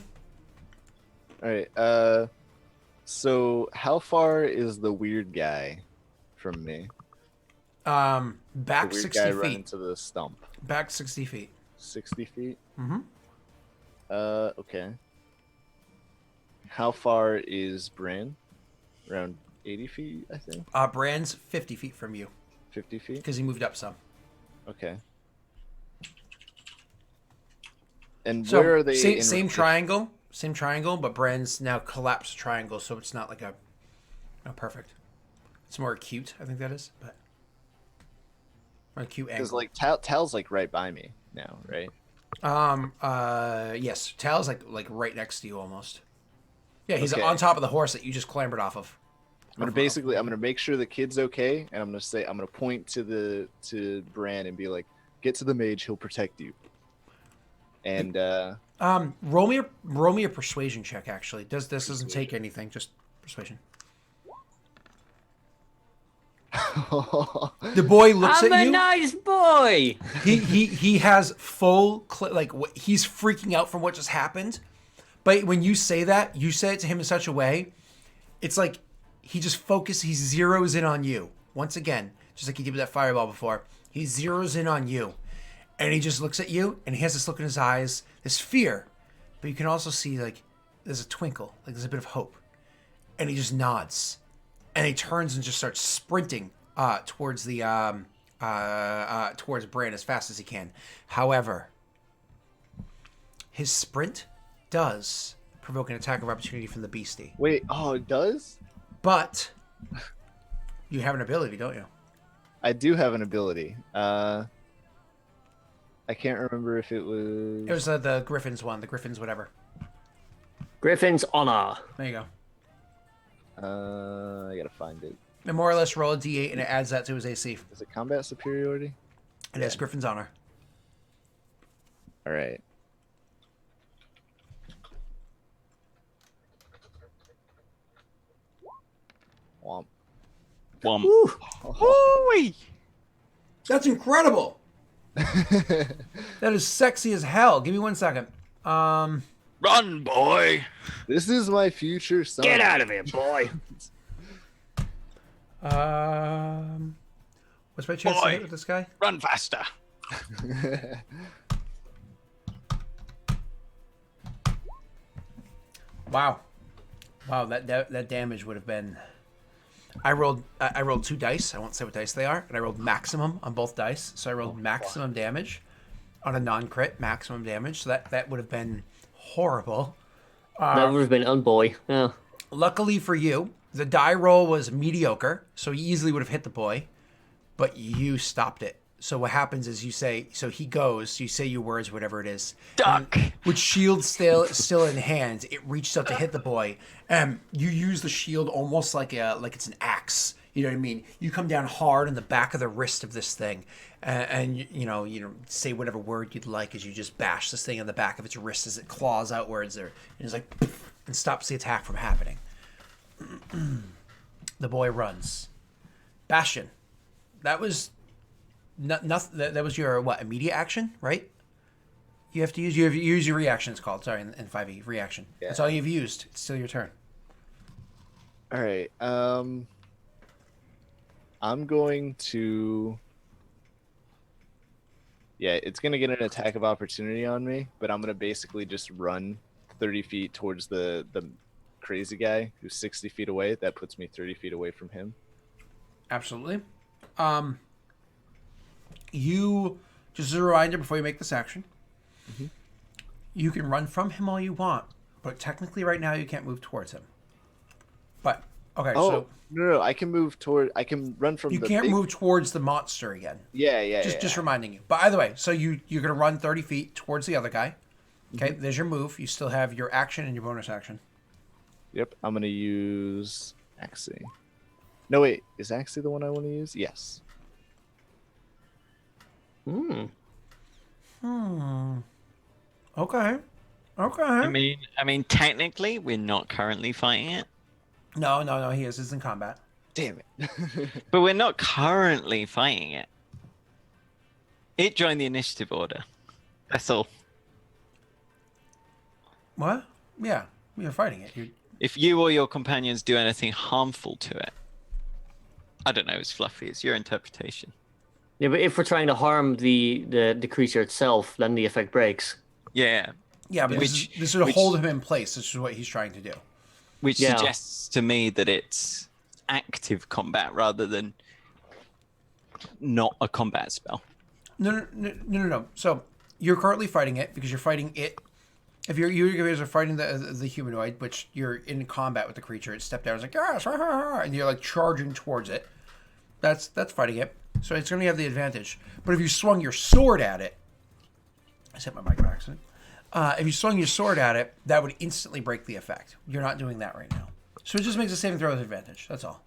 All right. So how far is the weird guy from me? The Back weird 60 guy running feet. to the stump. Back 60 feet. 60 feet. Mm-hmm. Okay. How far is Bran? Around 80 feet, I think. Brand's 50 feet from you 50 feet. because he moved up some. Okay. And So where are they? same triangle, but Brand's now collapsed triangle, so it's not like a perfect. It's more acute, I think that is, but more acute Because angle. like Tal's like right by me now, right? Yes, Tal's like right next to you almost. Yeah, he's Okay. on top of the horse that you just clambered off of. I'm gonna make sure the kid's okay, and I'm gonna point to Bran and be like, "Get to the mage, he'll protect you." And Roll me a persuasion check. Actually, this doesn't take anything, just persuasion. The boy looks I'm at a you. nice boy. He has full he's freaking out from what just happened. But when you say that, you say it to him in such a way, it's like he just he zeroes in on you. Once again, just like he did with that fireball before. He zeroes in on you. And he just looks at you, and he has this look in his eyes, this fear. But you can also see, like, there's a twinkle, like there's a bit of hope. And he just nods. And he turns and just starts sprinting towards towards Bran as fast as he can. However, his sprint does provoke an attack of opportunity from the beastie. wait, it does? But you have an ability, don't you? I do have an ability. I can't remember if it was. It was the Griffin's one, the Griffin's whatever. Griffin's honor. There you go. I gotta find it. And more or less roll a d8 and it adds that to his AC. Is it combat superiority? It is Griffin's honor. All right. Womp. Woo-wee. That's incredible. That is sexy as hell. Give me 1 second. Run, boy. This is my future son. Get out of here, boy. What's my chance to Boy. hit with this guy? Run faster. Wow, that damage would have been. I rolled 2 dice. I won't say what dice they are, and I rolled maximum on both dice. So I rolled maximum damage on a non-crit, maximum damage. So that would have been horrible. That would have been unboy. Yeah. Luckily for you, the die roll was mediocre, so he easily would have hit the boy, but you stopped it. So what happens is you say, so he goes, you say your words, whatever it is. Duck. With shield still in hand, it reaches out to hit the boy. You use the shield almost like it's an axe. You know what I mean? You come down hard on the back of the wrist of this thing, and you say whatever word you'd like as you just bash this thing on the back of its wrist as it claws outwards, and it's like, and stops the attack from happening. The boy runs. Bastion, that was nothing. That was your immediate action, right? You have to use your reaction. It's called in 5e reaction. Yeah. That's all you've used. It's still your turn. All right. I'm going to. Yeah, it's gonna get an attack of opportunity on me, but I'm gonna basically just run 30 feet towards the crazy guy who's 60 feet away. That puts me 30 feet away from him. Absolutely. You just as a reminder before you make this action. Mm-hmm. You can run from him all you want, but technically right now you can't move towards him. But okay, so no, I can move toward. I can run from. you can't move towards the monster again. Yeah. Just reminding you. But either way, so you're gonna run 30 feet towards the other guy. Okay, Mm-hmm. there's your move. You still have your action and your bonus action. Yep, I'm gonna use Axie. No, wait, is Axie the one I want to use? Yes. Hmm. Okay. Okay. I mean, technically, we're not currently fighting it, No. He is. He's in combat. Damn it. but we're not currently fighting it. It joined the initiative order. That's all. What? Yeah. You're fighting it. If you or your companions do anything harmful to it, I don't know. It's Fluffy. It's your interpretation. Yeah, but if we're trying to harm the creature itself, then the effect breaks. Yeah. Yeah, but this would hold him in place. This is what he's trying to do. Which Yeah. suggests to me that it's active combat rather than not a combat spell. No. So you're currently fighting it because you're fighting it. If you guys are fighting the humanoid, which you're in combat with the creature, it stepped out. It's like yes, and you're like charging towards it. That's fighting it. So it's going to have the advantage. But if you swung your sword at it, I set my mic by accident. If you swung your sword at it, that would instantly break the effect. You're not doing that right now. So it just makes a saving throw with advantage. That's all.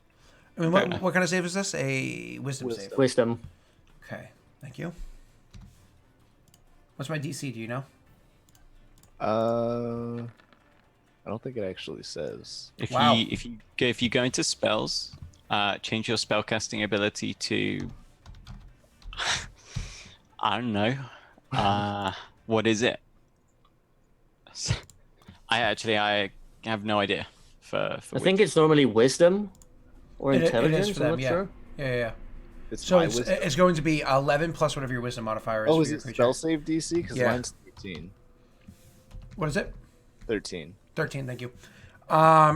I mean, what kind of save is this? A wisdom save. Wisdom. Okay, thank you. What's my DC? Do you know? I don't think it actually says. Wow. If you go into spells, change your spellcasting ability to I don't know. What is it? I have no idea for I think it's normally wisdom or It intelligence. is for I'm them, not yeah. sure. Yeah. It's So my it's wisdom. going to be 11 plus whatever your wisdom modifier is Oh, for is your it creature. spell save DC? Because Yeah. mine's 13. What is it? 13. 13, thank you.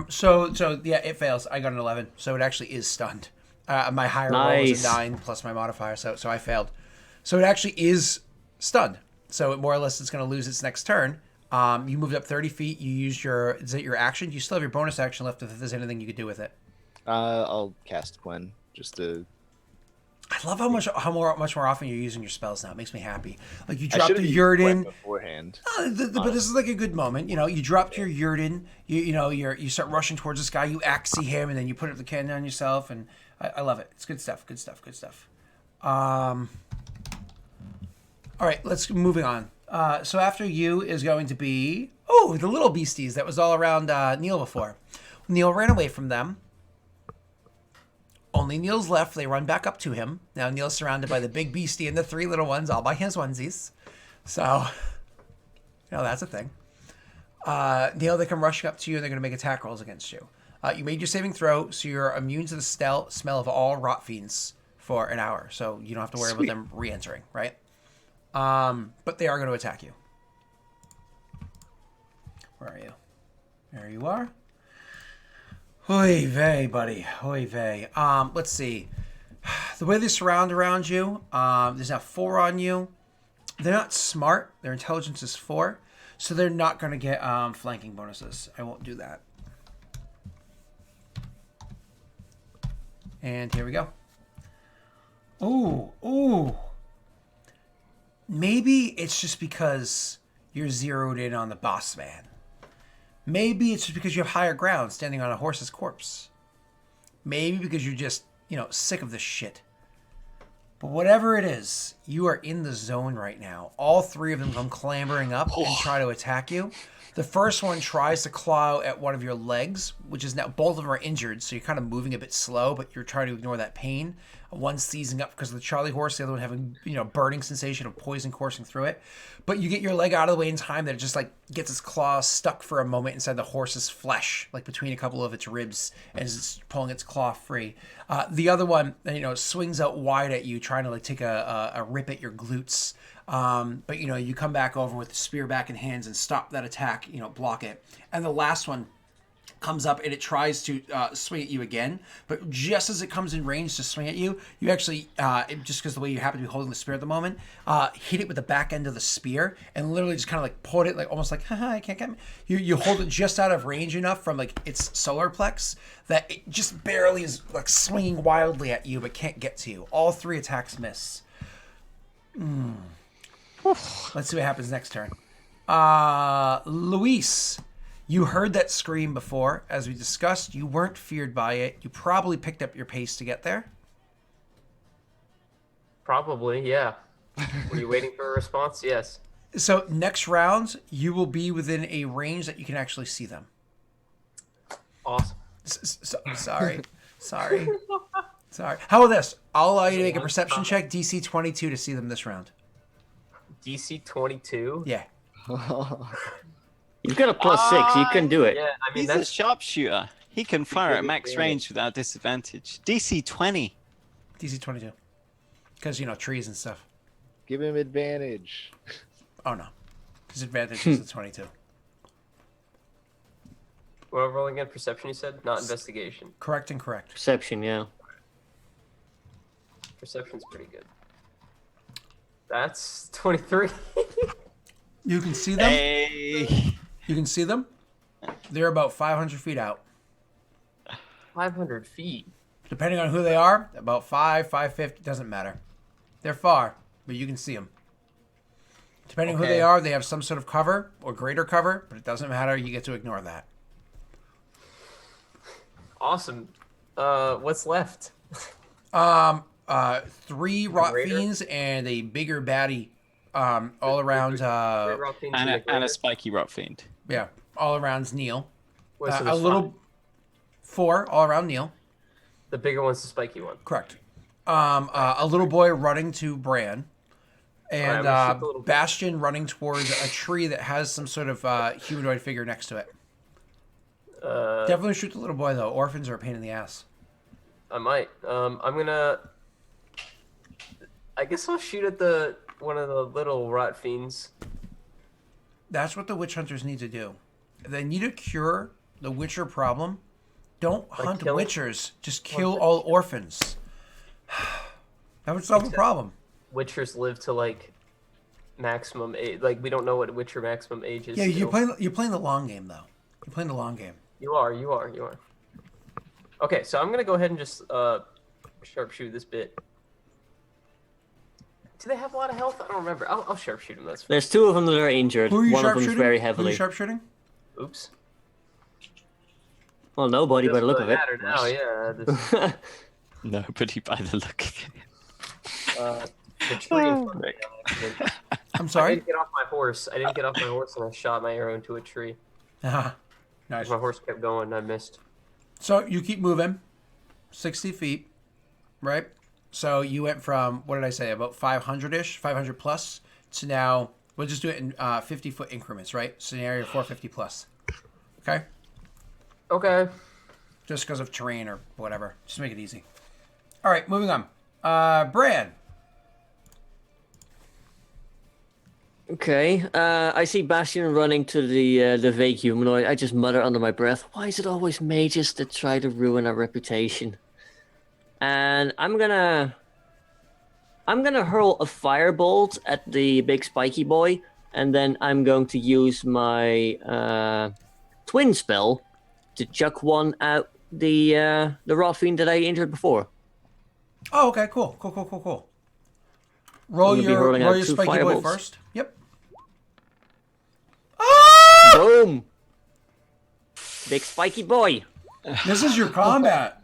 So yeah, it fails. I got an 11, so it actually is stunned. My higher roll was a Nice. 9 plus my modifier, so I failed. So it actually is stunned. So more or less, it's going to lose its next turn. You moved up 30 feet. You used is it your action? You still have your bonus action left if there's anything you could do with it. I'll cast Gwen just to. I love how much more often you're using your spells now. It makes me happy. Like you I dropped should've the used Gwen Yurden. beforehand. But this is like a good moment. You know, you dropped your Yurden. You start rushing towards this guy. You axie him, and then you put up the cannon on yourself. And I love it. It's good stuff. Good stuff. All right, let's moving on. So after you is going to be the little beasties that was all around Neil before. Neil ran away from them. Only Neil's left. They run back up to him. Now Neil's surrounded by the big beastie and the three little ones, all by his onesies. So, that's a thing. Neil, they come rushing up to you and they're going to make attack rolls against you. You made your saving throw, so you're immune to the smell of all rot fiends for an hour. So you don't have to worry Sweet. about them re-entering, right? But they are going to attack you. Where are you? There you are. Oy vey, buddy. Oy vey. Let's see. The way they surround around you, there's now 4 on you. They're not smart. Their intelligence is 4. So they're not going to get flanking bonuses. I won't do that. And here we go. Ooh. Maybe it's just because you're zeroed in on the boss man. Maybe it's just because you have higher ground standing on a horse's corpse. Maybe because you're just, sick of this shit. But whatever it is, you are in the zone right now. All 3 of them come clambering up and try to attack you. The first one tries to claw at one of your legs, which is now both of them are injured, so you're kind of moving a bit slow, but you're trying to ignore that pain. One's seizing up because of the Charlie horse, the other one having, burning sensation of poison coursing through it. But you get your leg out of the way in time that it just gets its claws stuck for a moment inside the horse's flesh, like between a couple of its ribs, as it's pulling its claw free. The other one, swings out wide at you, trying to take a rip at your glutes. But you come back over with the spear back in hands and stop that attack, block it. And the last one comes up and it tries to swing at you again, but just as it comes in range to swing at you, you actually, just because the way you happen to be holding the spear at the moment, hit it with the back end of the spear and literally just kind of pulled it almost haha, I can't get me. You hold it just out of range enough from its solar plex that it just barely is swinging wildly at you but can't get to you. All 3 attacks miss. Let's see what happens next turn. Luis, you heard that scream before. As we discussed, you weren't feared by it. You probably picked up your pace to get there. Probably, yeah. Were you waiting for a response? Yes. So next round, you will be within a range that you can actually see them. Awesome. Sorry. Sorry. How about this? I'll allow you to make a perception check, DC 22, to see them this round. DC 22. Yeah. You've got a +6. You can do it. Yeah, I mean He's a that's sharpshooter. He can fire at max advantage. range without disadvantage. DC 20. DC 22. Because, trees and stuff. Give him advantage. Oh, no. Disadvantage is the 22. what rolling again? Perception, you said, not investigation. Correct and correct. Perception, yeah. Perception's pretty good. That's 23. You can see them. Hey. You can see them. They're about 500 feet out. 500 feet. Depending on who they are, about 550, doesn't matter. They're far, but you can see them. Depending on who Okay. they are, they have some sort of cover or greater cover, but it doesn't matter. You get to ignore that. Awesome. What's left? 3 rot Greater? fiends and a bigger baddie, all around. Great rock fiends And the a greater? spiky rot fiend. Yeah, all around Neil. Wait, so A there's little five. 4 all around Neil. The bigger one's the spiky one. Correct. A little boy running to Bran, and Alright, I'm gonna shoot the little boy. Bastion running towards a tree that has some sort of humanoid figure next to it. Definitely shoot the little boy though. Orphans are a pain in the ass. I might. I'm gonna. I guess I'll shoot at one of the little rot fiends. That's what the witch hunters need to do. They need to cure the witcher problem. Don't hunt killing- witchers. Just kill all orphans. That would solve the problem. Witchers live to like maximum age. Like we don't know what Witcher maximum age is. Yeah, you're still. playing the long game though. You're playing the long game. You are. Okay, so I'm gonna go ahead and just sharpshoot this bit. Do they have a lot of health? I don't remember. I'll sharpshoot them. That's fine. There's 2 of them that are injured. Who are you One of them's sharpshooting? very Who are heavily. you sharpshooting? Oops. Well, nobody by the look of it. Matter now, yeah. This, Nobody by the look of it. the tree in front of me, actually. I'm I sorry. didn't get off my horse. And I shot my arrow into a tree. Nice. My horse kept going and I missed. So you keep moving, 60 feet, right? So you went from, what did I say, about 500-ish, 500 plus, to now, we'll just do it in 50-foot increments, right? Scenario 450 plus. Okay? Okay. Just because of terrain or whatever. Just make it easy. All right, moving on. Bran. Okay, I see Bastion running to the vague humanoid. I just mutter under my breath, why is it always mages that try to ruin our reputation? And I'm gonna hurl a firebolt at the big spiky boy, and then I'm going to use my twin spell to chuck one at the rot fiend that I injured before. Oh, okay, cool. Roll I'm gonna be your hurling out 2 spiky boy firebolts. first. Yep. Ah! Boom! Big spiky boy. This is your combat.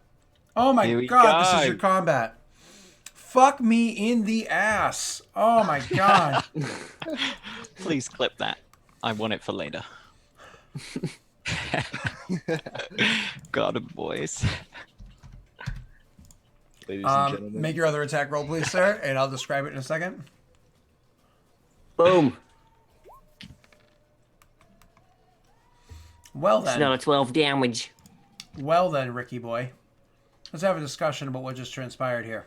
Oh my Here we god, this go. is your combat. Fuck me in the ass. Oh my god. Please clip that. I want it for later. Got him, boys. Ladies and gentlemen. Make your other attack roll, please, sir, and I'll describe it in a second. Boom. Well It's then. now 12 damage. Well then, Ricky boy. Let's have a discussion about what just transpired here.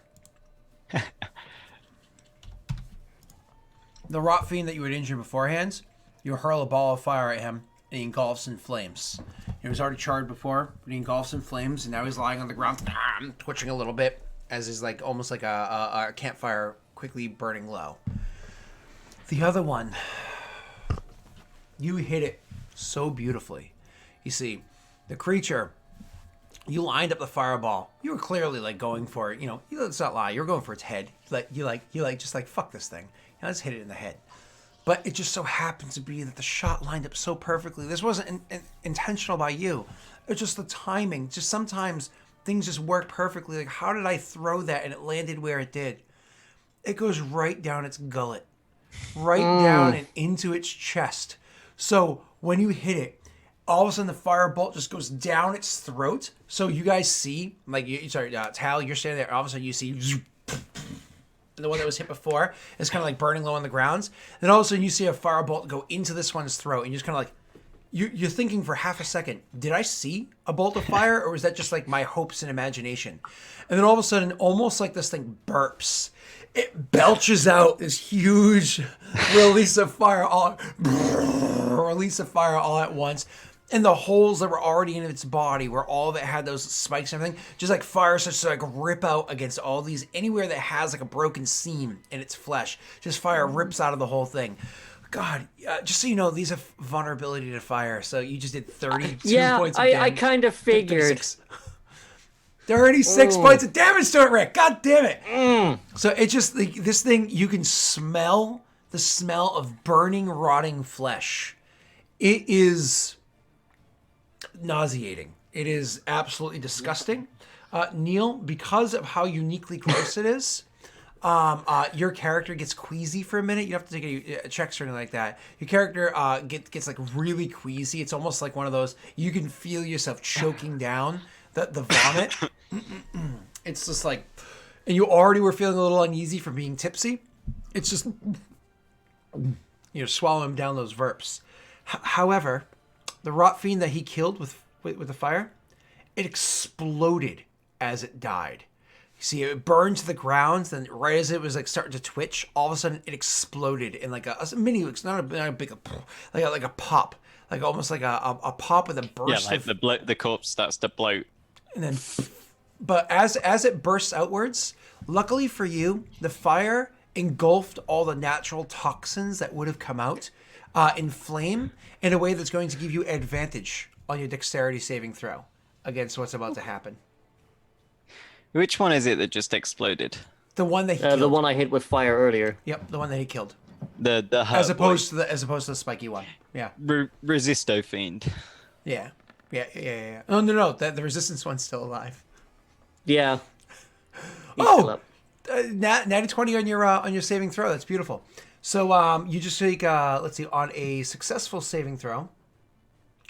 The rot fiend that you had injured beforehand, you hurl a ball of fire at him, and he engulfs in flames. He was already charred before, but he engulfs in flames, and now he's lying on the ground, twitching a little bit, as is like almost like a campfire quickly burning low. The other one, you hit it so beautifully. You see, the creature, you lined up the fireball. You were clearly like going for it. Let's not lie. You were going for its head. You just fuck this thing. Let's hit it in the head. But it just so happened to be that the shot lined up so perfectly. This wasn't intentional by you. It's just the timing. Just sometimes things just work perfectly. Like, how did I throw that and it landed where it did? it goes right down its gullet, right down and into its chest. So when you hit it, all of a sudden the firebolt just goes down its throat. So you guys see, like, Tal, you're standing there. All of a sudden you see, the one that was hit before is kind of like burning low on the ground. Then all of a sudden you see a firebolt go into this one's throat, and you're just kind of like, you're thinking for half a second, did I see a bolt of fire, or was that just like my hopes and imagination? And then all of a sudden, almost like this thing burps. It belches out this huge release of fire all at once. And the holes that were already in its body, where all of it had those spikes and everything, just like fire starts to like rip out against all these, anywhere that has like a broken seam in its flesh, just fire rips out of the whole thing. God, just so you know, these have vulnerability to fire. So you just did 32 points of damage. I kind of figured. 36 points of damage to it, Rick. God damn it. So it just, like, this thing, you can smell the smell of burning, rotting flesh. It is nauseating. It is absolutely disgusting. Neil, because of how uniquely gross it is, your character gets queasy for a minute. You don't have to take any checks or anything like that. Your character gets like really queasy. It's almost like one of those, you can feel yourself choking down the vomit. It's just like, and you already were feeling a little uneasy from being tipsy. It's just, swallowing down those verps. However, the rot fiend that he killed with the fire, it exploded as it died. See, it burned to the ground, then right as it was like starting to twitch, all of a sudden it exploded in like a mini, it's not a big, like a pop, like almost like a pop with a burst. Yeah, like the corpse starts to bloat. And then, but as it bursts outwards, luckily for you, the fire engulfed all the natural toxins that would have come out in flame in a way that's going to give you advantage on your dexterity saving throw against what's about to happen. Which one is it that just exploded? The one that he killed. The one I hit with fire earlier. Yep, the one that he killed. The as opposed to the spiky one. Yeah. Resisto fiend. Yeah. No. The resistance one's still alive. Yeah. He's still up. Natty 20 on your saving throw. That's beautiful. So you just take let's see, on a successful saving throw,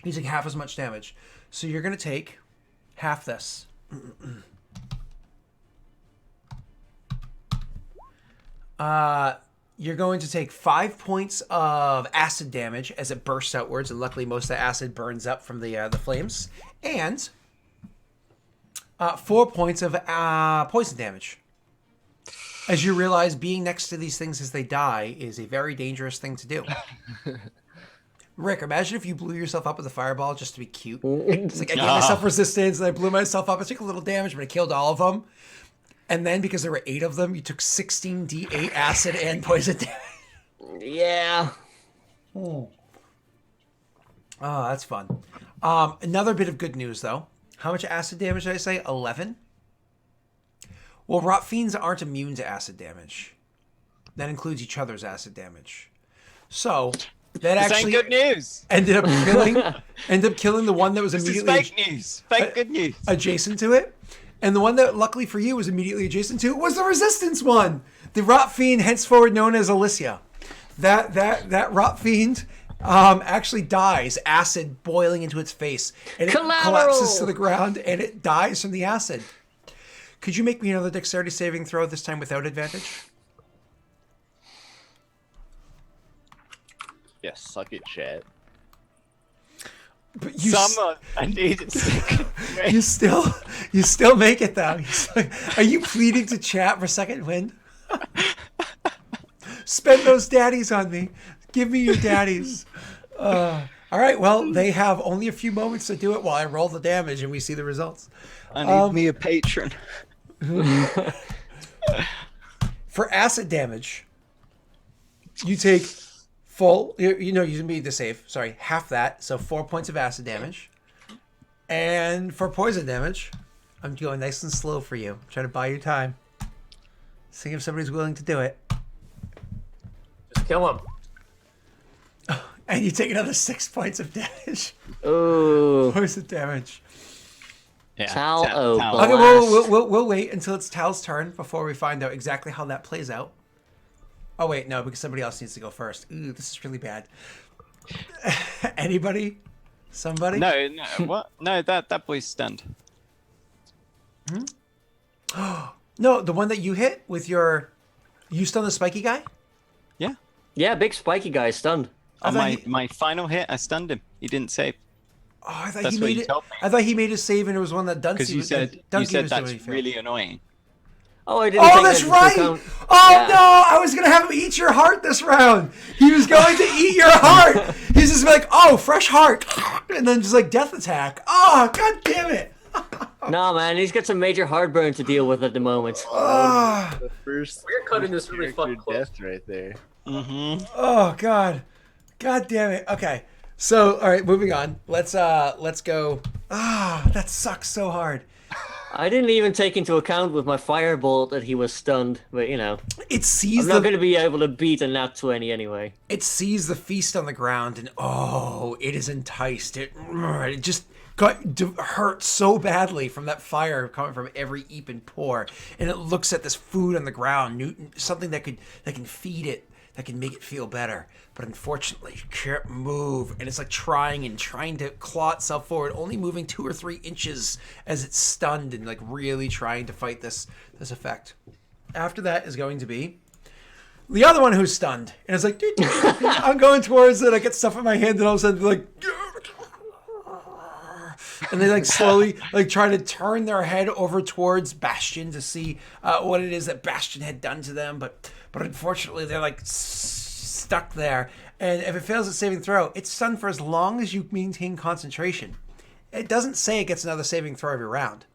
you take half as much damage. So you're gonna take half this. You're going to take 5 points of acid damage as it bursts outwards, and luckily most of the acid burns up from the flames, and 4 points of poison damage. As you realize, being next to these things as they die is a very dangerous thing to do. Rick, imagine if you blew yourself up with a fireball just to be cute. It's like, I gave myself resistance, and I blew myself up. I took a little damage, but I killed all of them. And then, because there were 8 of them, you took 16d8 acid and poison damage. Yeah. Oh, that's fun. Another bit of good news, though. How much acid damage did I say? 11? Well, rot fiends aren't immune to acid damage. That includes each other's acid damage. So, that actually good news. ended up killing the one that was immediately fake news. Fake good news. Adjacent to it. And the one that, luckily for you, was immediately adjacent to was the resistance one. The rot fiend, henceforward known as Alicia. That rot fiend actually dies, acid boiling into its face. And it collapses to the ground, and it dies from the acid. Could you make me another dexterity saving throw, this time without advantage? Yes, suck it, chat. But Someone, I need it. you still make it though. Are you pleading to chat for second wind? Spend those daddies on me. Give me your daddies. All right. Well, they have only a few moments to do it while I roll the damage and we see the results. I need me a patron. For acid damage, you take full. You made the save. Sorry, half that. So 4 points of acid damage. And for poison damage, I'm going nice and slow for you. I'm trying to buy you time. See if somebody's willing to do it. Just kill him. And you take another 6 points of damage. Oh. Poison damage. Yeah, Tal Okay, we'll wait until it's Tal's turn before we find out exactly how that plays out. Oh wait, no, because somebody else needs to go first. Ooh, this is really bad. Anybody? Somebody? No, what? No, that boy's stunned. No, the one that you hit with your. You stunned the spiky guy? Yeah. Yeah, big spiky guy is stunned. On thought my final hit, I stunned him. He didn't save. Oh, I thought That's he what made you it. told me. I thought he made a save and it was one that Dunsey Because you was said Dunkey was that's doing. really annoying. Oh, I didn't. Oh, take that's that into right! account. Oh Yeah. no! I was gonna have him eat your heart this round. He was going to eat your heart. He's just like, oh, fresh heart, and then just like death attack. Oh, god damn it! No, man, he's got some major heartburn to deal with at the moment. Ah. The first. We're cutting this really character fucking close. death right there. Mm-hmm. Oh god, god damn it. Okay, so all right, moving on. Let's go. Ah, that sucks so hard. I didn't even take into account with my firebolt that he was stunned, but you know, It sees I'm the not going to be able to beat a nat 20 anyway. it sees the feast on the ground, and oh, it is enticed. It just got hurt so badly from that fire coming from every eep and pore, and it looks at this food on the ground, something that can feed it, that can make it feel better. But unfortunately, it can't move, and it's like trying to claw itself forward, only moving 2 or 3 inches as it's stunned and like really trying to fight this effect. After that is going to be the other one who's stunned, and it's like I'm going towards it. I get stuff in my hand, and all of a sudden, like, and they like slowly like try to turn their head over towards Bastion to see what it is that Bastion had done to them, but unfortunately they're like stuck there, and if it fails its saving throw, it's stunned for as long as you maintain concentration. It doesn't say it gets another saving throw every round,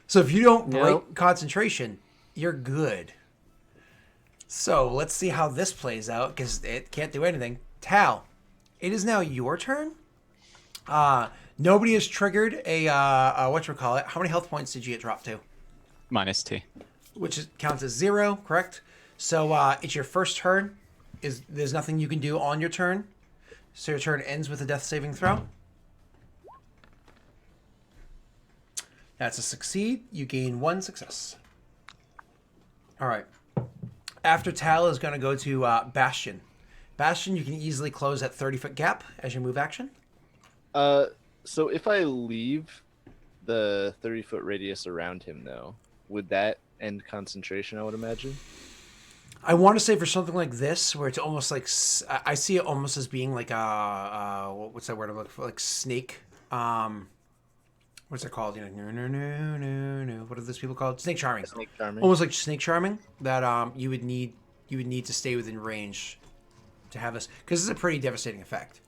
so if you don't break Nope. concentration, you're good. So let's see how this plays out, because it can't do anything. Tal, it is now your turn. Nobody has triggered a whatchamacallit. How many health points did you get dropped to? -2. Counts as 0, correct? So it's your first turn. There's nothing you can do on your turn. So your turn ends with a death saving throw. That's a succeed. You gain 1 success. All right. After Tal is going to go to Bastion. Bastion, you can easily close that 30-foot gap as your move action. So if I leave the 30-foot radius around him, though, would that end concentration? I would imagine. I want to say for something like this, where it's almost like I see it almost as being like what's that word I'm looking for? Like snake. What's it called? You know, no. What are those people called? Snake charming. Snake charming. Almost like snake charming. That you would need to stay within range to have this, because it's a pretty devastating effect.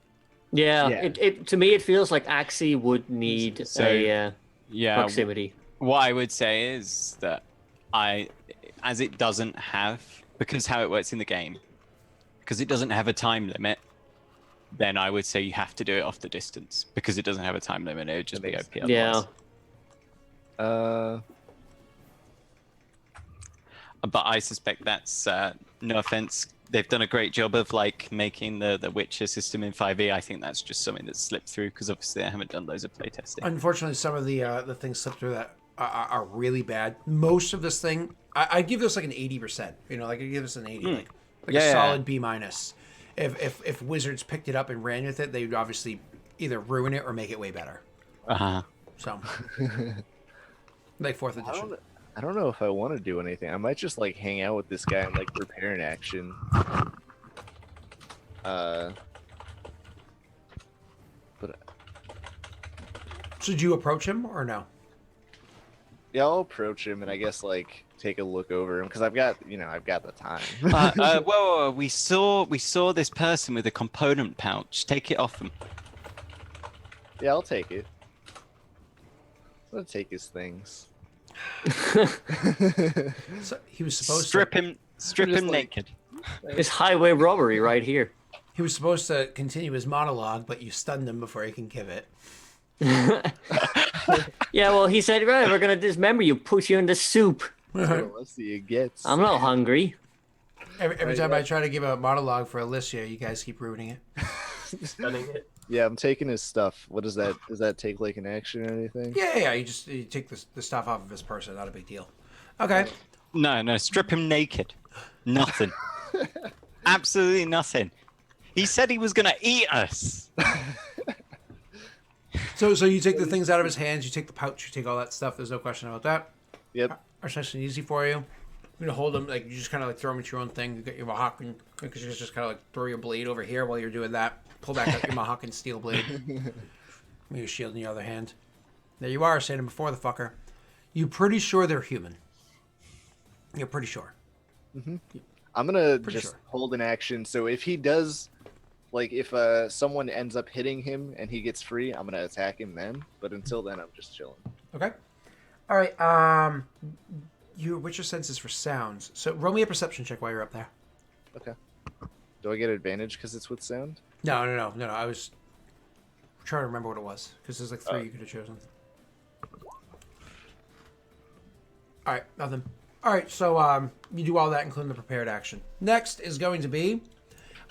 Yeah, Yeah. It to me it feels like Axie would need So, a Yeah. proximity. What I would say is that as it doesn't have, because how it works in the game, because it doesn't have a time limit, then I would say you have to do it off the distance, because it doesn't have a time limit. It would just That be makes OP Yeah. otherwise. But I suspect that's no offense. They've done a great job of like making the Witcher system in 5e. I think that's just something that's slipped through, because obviously I haven't done loads of playtesting. Unfortunately, some of the things slipped through that are really bad. Most of this thing, I'd give this like an 80%. You know, like I'd give this an 80, like Yeah, a yeah. solid B-. If Wizards picked it up and ran with it, they would obviously either ruin it or make it way better. Uh-huh. So, like 4th edition. I don't know if I want to do anything. I might just like hang out with this guy and like prepare an action. But So, do you approach him or no? yeah, I'll approach him and I guess like take a look over him because I've got the time. Whoa, we saw this person with a component pouch. Take it off him. Yeah, I'll take it. I'll take his things. So he was supposed Strip to. him Just, like- naked. It's highway robbery right here. He was supposed to continue his monologue, but you stunned him before he can give it. Yeah, well, he said, right, we're gonna dismember you, put you in the soup. Let's see it gets. I'm not hungry. Every time I try to give a monologue for Alicia, you guys keep ruining it. Stunning it. Yeah, I'm taking his stuff. What is that? Does that take like an action or anything? Yeah. You take the stuff off of his person. Not a big deal. Okay. No, strip him naked. Nothing. Absolutely nothing. He said he was gonna eat us. So you take the things out of his hands, you take the pouch, you take all that stuff. There's no question about that. Yep. That's nice and easy for you. You know, hold them like you just kind of like throw them at your own thing. You get your Mahawk, because you just kind of like throw your blade over here while you're doing that. Pull back up your Mahawk steel blade. With your shield in your other hand. There you are, standing before the fucker. You pretty sure they're human? You're pretty sure. I'm gonna Pretty just sure. hold an action. So if he does, like, if someone ends up hitting him and he gets free, I'm gonna attack him then. But until then, I'm just chilling. Okay. All right. What's your senses for sounds? So roll me a perception check while you're up there. Okay. Do I get advantage because it's with sound? No. I was trying to remember what it was because there's like three you could have chosen. All right, nothing. All right, so you do all that, including the prepared action. Next is going to be,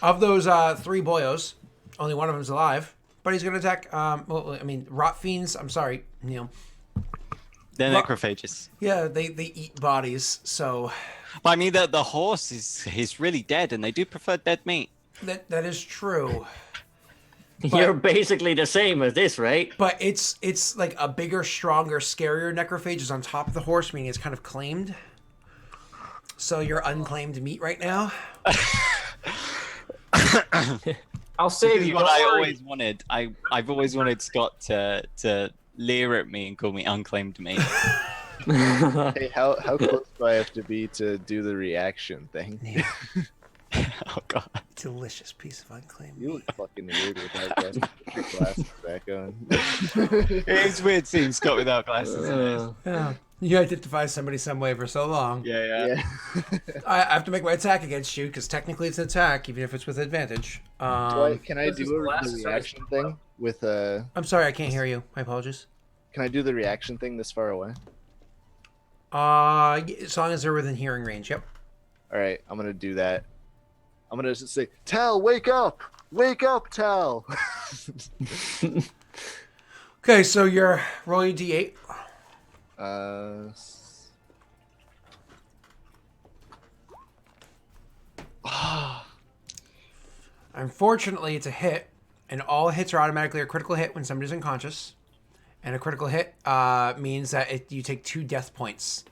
of those three boyos, only one of them's alive, but he's going to attack. Rot fiends. I'm sorry, Neil. They're Well- necrophages. Yeah, they eat bodies, so But I mean, the horse is really dead, and they do prefer dead meat. that is true. You're basically the same as this, right? But it's like a bigger, stronger, scarier necrophage is on top of the horse, meaning it's kind of claimed. So you're unclaimed meat right now. I'll save This is you. what don't I worry. always wanted. I've always wanted Scott to leer at me and call me unclaimed meat. Hey, how close do I have to be to do the reaction thing? Neil, Oh god. delicious piece of unclaimed You meat. look fucking weird without your glasses back on. It is weird seeing Scott without glasses. It is. Yeah. You identify somebody some way for so long. Yeah. Yeah. I have to make my attack against you because technically it's an attack, even if it's with advantage. Can I This is do glasses the or reaction just- thing with I'm sorry, I can't hear you. My apologies. Can I do the reaction thing this far away? As long as they're within hearing range. Yep. All right, I'm gonna do that. I'm gonna just say, "Tal, wake up! Wake up, Tal!" Okay, so you're roll your d8. Unfortunately, it's a hit, and all hits are automatically a critical hit when somebody's unconscious. And a critical hit means that you take 2 death points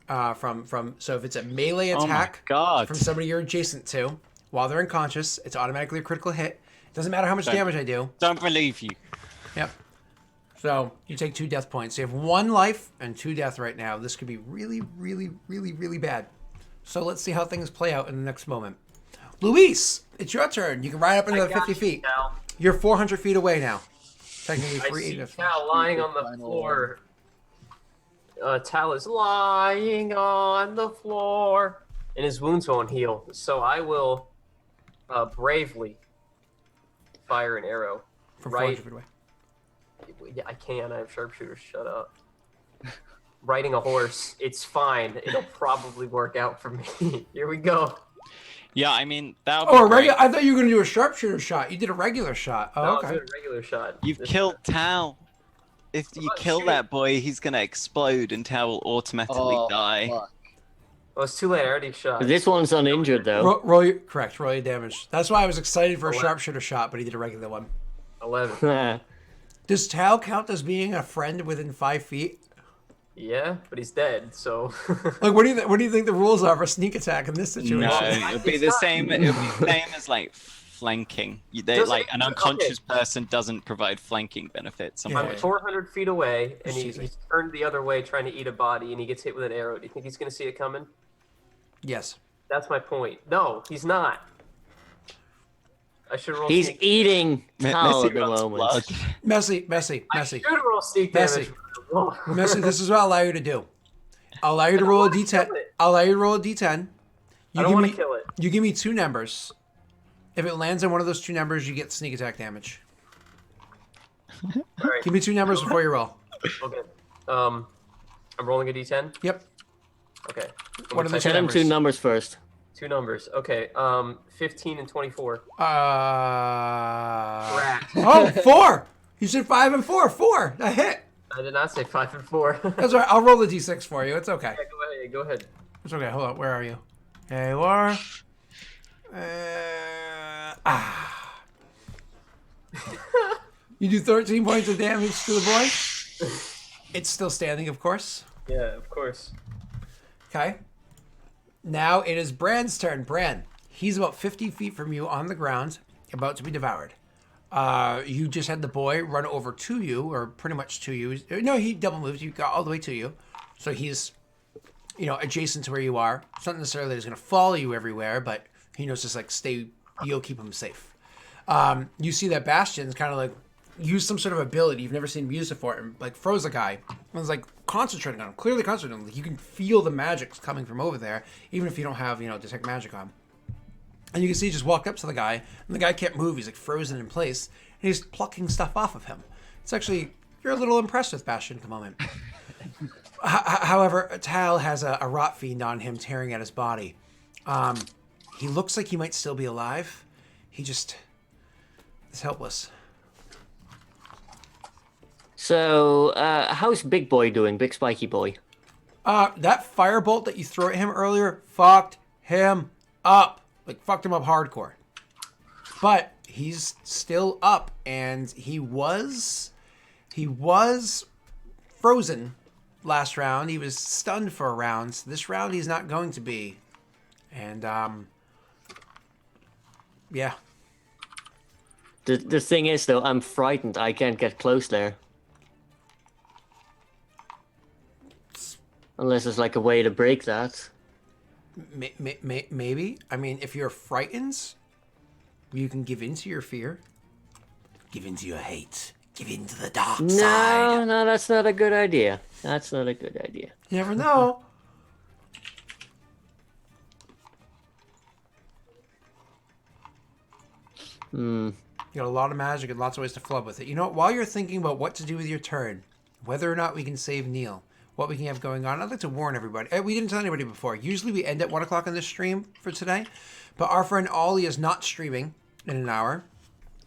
from. So if it's a melee Oh my attack god. from somebody you're adjacent to while they're unconscious, it's automatically a critical hit. Doesn't matter how much Don't- damage I do. Don't believe you. Yep. So you take 2 death points. So you have 1 life and 2 death right now. This could be really, really, really, really bad. So let's see how things play out in the next moment. Luis, it's your turn. You can ride up into I the got 50 you, feet. Cal. You're 400 feet away now. Technically, I 380. see Tal lying on the Final floor. Tal is lying on the floor, and his wounds won't heal. So I will bravely fire an arrow. From right. 400 feet away. Yeah, I can. I have sharpshooters. Shut up. Riding a horse, it's fine. It'll probably work out for me. Here we go. Yeah, I mean that. Oh, a regular. I thought you were going to do a sharpshooter shot. You did a regular shot. Oh, No, okay. I'll do a regular shot. You've This- killed Tal. If you not kill shooting. that boy, he's gonna explode and Tal will automatically die. fuck. Oh, it's too late. I already shot. This one's uninjured though. Roll your, correct. Roll your damage. That's why I was excited for a 11. sharpshooter shot, but he did a regular one. 11. Does Tal count as being a friend within 5 feet? Yeah, but he's dead. So. Like, what do you think the rules are for sneak attack in this situation? No, it'll be It's the not- same. It'll be the same as like flanking. Doesn't Like it- an okay. unconscious person doesn't provide flanking benefits. Yeah. I'm 400 feet away, and It's easy. he's turned the other way trying to eat a body, and he gets hit with an arrow. Do you think he's going to see it coming? Yes. That's my point. No, he's not. I should roll. He's sneak. eating Tal Messy at the runs moment. blood. Messy. I should roll sneak damage. Messy. Messy, this is what I'll allow you to do. I'll allow you to don't roll a wanna D10. kill it. I'll allow you to roll a D10. I You don't give want me to kill it. you give me 2 numbers. If it lands on one of those 2 numbers, you get sneak attack damage. All right. Give me 2 numbers before you roll. Okay. I'm rolling a d10. Yep. Okay. What are the Tell him two numbers first. 2 numbers? Okay. 15 and 24. Uh. Rat. Oh, 4. You said 5 and 4. 4. A hit. I did not say 5 and 4. Yeah, That's all right. I'll roll the D6 for you. It's okay. go ahead. Go ahead. It's okay. Hold on. Where are you? There you are. You do 13 points of damage to the boy. It's still standing, of course. Yeah, of course. Okay. Now it is Bran's turn. Bran, he's about 50 feet from you on the ground, about to be devoured. You just had the boy run over to you, or pretty much to you. No, he double moved. You got all the way to you. So he's, adjacent to where you are. It's not necessarily that he's going to follow you everywhere, but he knows just like you'll keep him safe. You see that Bastion's kind of like used some sort of ability you've never seen him use before, and like froze a guy. And was like concentrating on him, clearly concentrating on him. Like, you can feel the magic coming from over there, even if you don't have, detect magic on. And you can see he just walked up to the guy, and the guy can't move. He's like frozen in place, and he's plucking stuff off of him. It's actually, you're a little impressed with Bastion at the moment. However, Tal has a rot fiend on him, tearing at his body. He looks like he might still be alive. He just is helpless. So, how's Big Boy doing? Big Spiky Boy? That firebolt that you threw at him earlier fucked him up. Like, fucked him up hardcore. But he's still up, and he was frozen last round. He was stunned for a round. So this round he's not going to be. And, yeah. The thing is, though, I'm frightened. I can't get close there. Unless there's like a way to break that. Maybe. I mean, if you're frightened, you can give in to your fear. Give in to your hate. Give in to the dark side. No, that's not a good idea. That's not a good idea. You never know. You got a lot of magic and lots of ways to flub with it. You know what? While you're thinking about what to do with your turn, whether or not we can save Neil, what we can have going on, I'd like to warn everybody. We didn't tell anybody before. Usually we end at 1 o'clock on this stream for today, but our friend Ollie is not streaming in an hour,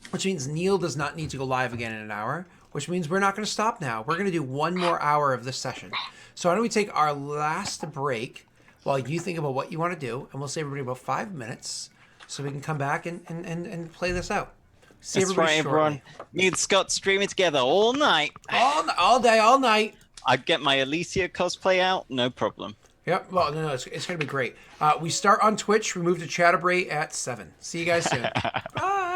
which means Neil does not need to go live again in an hour, which means we're not going to stop now. We're going to do 1 more hour of this session. So why don't we take our last break while you think about what you want to do, and we'll save everybody about 5 minutes so we can come back and play this out. See That's everybody right, shortly. everyone. Me and Scott streaming together all night. All day, all night. I'd get my Alicia cosplay out, no problem. Yep. Well, no, it's going to be great. We start on Twitch. We move to Chatterbray at 7. See you guys soon. Bye.